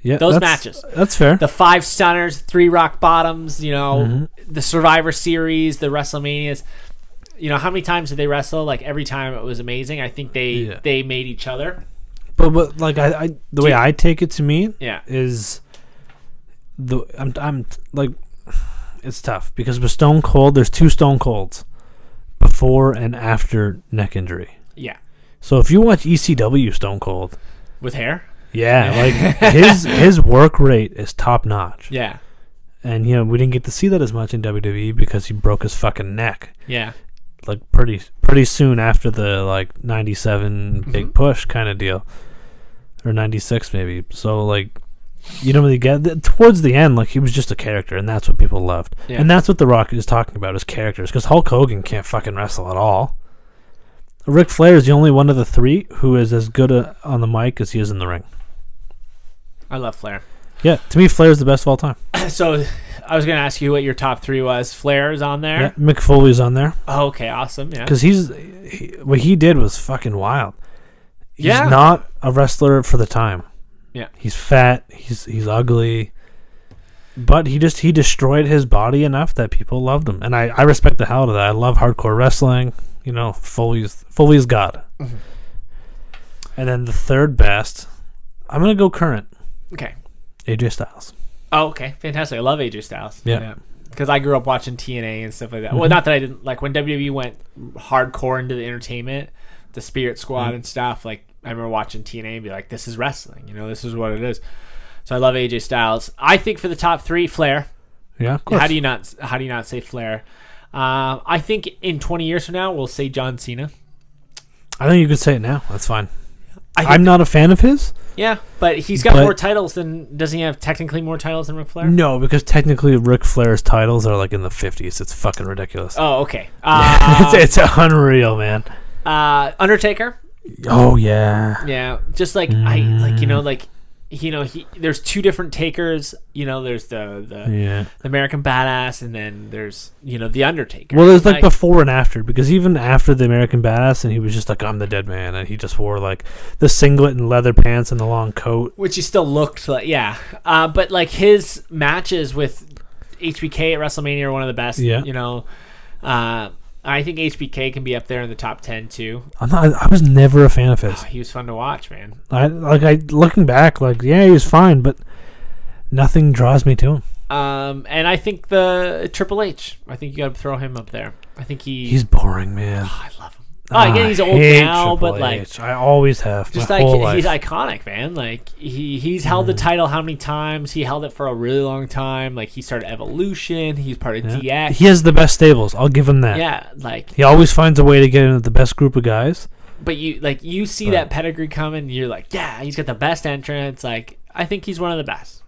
Yeah, those matches. That's fair. The 5 stunners, 3 rock bottoms, the Survivor Series, the WrestleManias. How many times did they wrestle? Like, every time it was amazing. I think they made each other. But like the way I take it to me, yeah, is I'm like, it's tough because with Stone Cold, there's 2 Stone Colds before and after neck injury. Yeah. So if you watch ECW Stone Cold with hair, yeah, like his work rate is top notch. Yeah. And we didn't get to see that as much in WWE because he broke his fucking neck. Yeah. Like pretty soon after the like 97 big push kind of deal, or 96 maybe. So like, you don't really get towards the end. Like, he was just a character, and that's what people loved. Yeah. And that's what The Rock is talking about, is characters. Because Hulk Hogan can't fucking wrestle at all. Ric Flair is the only one of the 3 who is as good on the mic as he is in the ring. I love Flair. Yeah, to me, Flair is the best of all time. So, I was going to ask you what your top 3 was. Flair is on there? Yeah, Mick Foley's on there. Oh, okay, awesome, yeah. Because what he did was fucking wild. He's not a wrestler for the time. Yeah. He's fat, he's ugly, but he destroyed his body enough that people loved him. And I respect the hell out of that. I love hardcore wrestling. Foley's God. Mm-hmm. And then the 3rd best, I'm going to go current. Okay. AJ Styles. Oh, okay. Fantastic. I love AJ Styles. Yeah. Because I grew up watching TNA and stuff like that. Mm-hmm. Well, not that I didn't. Like, when WWE went hardcore into the entertainment, the Spirit Squad and stuff, like, I remember watching TNA and be like, this is wrestling. This is what it is. So I love AJ Styles. I think for the top 3, Flair. Yeah, of course. How do you not say Flair? I think in 20 years from now, we'll say John Cena. I think you could say it now. That's fine. I'm not a fan of his. Yeah, but he's got more titles than... Doesn't he have technically more titles than Ric Flair? No, because technically Ric Flair's titles are like in the 50s. It's fucking ridiculous. Oh, okay. It's unreal, man. Undertaker? Oh, yeah. Yeah, just like, there's two different takers. There's the American Badass, and then there's, the Undertaker. Well, there's like before and after, because even after the American Badass, and he was just like, I'm the dead man, and he just wore like the singlet and leather pants and the long coat. Which he still looked like, yeah. But like his matches with HBK at WrestleMania are one of the best, I think HBK can be up there in the top 10 too. I was never a fan of his. He was fun to watch, man. Looking back, he was fine, but nothing draws me to him. And I think the Triple H. I think you got to throw him up there. I think he's boring, man. Oh, I love him. Again, he's old now, but like I always have. Just my like whole life. He's iconic, man. Like he's held the title how many times? He held it for a really long time. Like he started Evolution. He's part of DX. He has the best stables. I'll give him that. Yeah, like he always finds a way to get into the best group of guys. But you see that pedigree coming. You're like, yeah, he's got the best entrance. Like I think he's one of the best.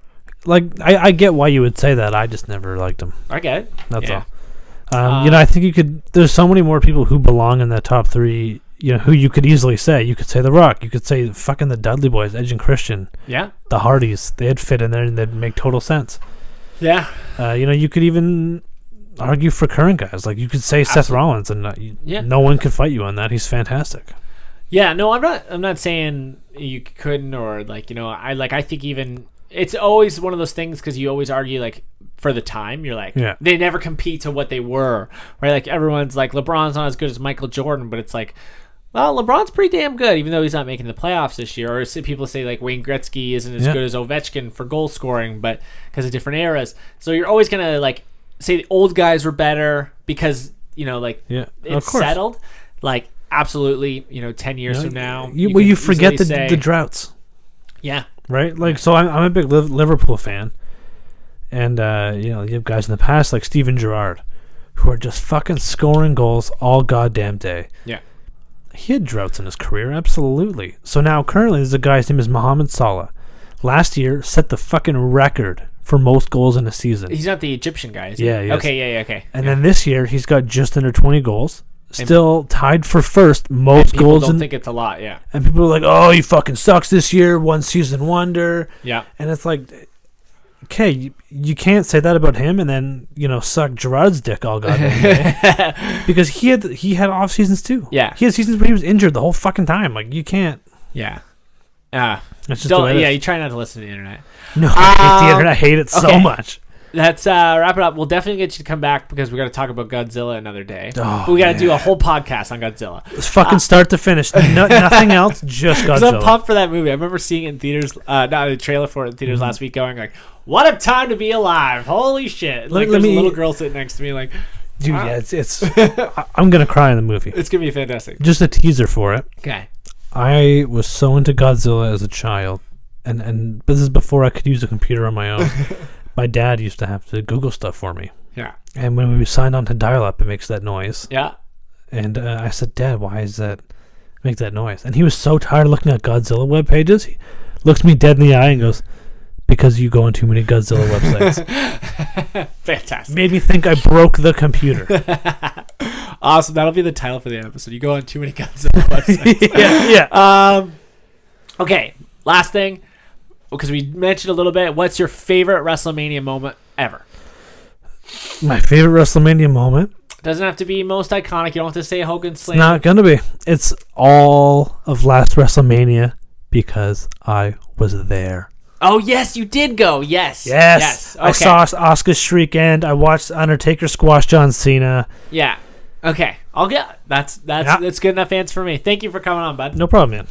Like I get why you would say that. I just never liked him. I get it. That's all. I think you could. There's so many more people who belong in that top three. Who you could easily say. You could say The Rock. You could say fucking the Dudley Boys, Edge and Christian. Yeah. The Hardys. They'd fit in there and they'd make total sense. Yeah. You could even argue for current guys. Like you could say Seth Rollins, and no one could fight you on that. He's fantastic. Yeah. No, I'm not saying you couldn't, or I think even it's always one of those things because you always argue like. For the time, you're like, they never compete to what they were, right? Like everyone's like, LeBron's not as good as Michael Jordan, but it's like, well, LeBron's pretty damn good, even though he's not making the playoffs this year. Or people say like Wayne Gretzky isn't as good as Ovechkin for goal scoring, but because of different eras. So you're always gonna like say the old guys were better because it's settled. Like absolutely, 10 years from now, you forget the droughts. Yeah, right. Like so, I'm a big Liverpool fan. And, you have guys in the past like Steven Gerrard who are just fucking scoring goals all goddamn day. Yeah. He had droughts in his career, absolutely. So now currently there's a guy, his name is Mohamed Salah. Last year set the fucking record for most goals in a season. He's not the Egyptian guy, is he? Yeah, he is. Okay, yeah, okay. And then this year he's got just under 20 goals. Still tied for first most goals. People don't think it's a lot, yeah. And people are like, oh, he fucking sucks this year, one season wonder. Yeah. And it's like... Okay, you can't say that about him and then, suck Gerard's dick all goddamn day. Because he had off seasons too. Yeah. He had seasons where he was injured the whole fucking time. Like, you can't. Yeah. That's just the way it is. You try not to listen to the internet. No, I hate the internet. I hate it so much. Let's wrap it up. We'll definitely get you to come back because we got to talk about Godzilla another day. Oh, but we got to do a whole podcast on Godzilla. It's fucking start to finish. Nothing else, just Godzilla. I'm pumped for that movie. I remember seeing it in theaters, the trailer for it in theaters last week going like, what a time to be alive. Holy shit. Like there's a little girl sitting next to me like, dude, it's I'm going to cry in the movie. It's going to be fantastic. Just a teaser for it. Okay. I was so into Godzilla as a child, and this is before I could use a computer on my own. My dad used to have to Google stuff for me. Yeah. And when we signed on to dial-up, it makes that noise. Yeah. And I said, Dad, why does that make that noise? And he was so tired of looking at Godzilla web pages. He looks me dead in the eye and goes, because you go on too many Godzilla websites. Fantastic. Made me think I broke the computer. Awesome. That'll be the title for the episode. You go on too many Godzilla websites. Yeah. Okay. Last thing. Because we mentioned a little bit, what's your favorite WrestleMania moment ever? My favorite WrestleMania moment? Doesn't have to be most iconic. You don't have to say Hogan Slam. It's not going to be. It's all of last WrestleMania because I was there. Oh, yes, you did go. Yes. Okay. I saw Asuka's streak end. I watched Undertaker squash John Cena. Yeah. Okay. I'll get that's good enough answer for me. Thank you for coming on, bud. No problem, man.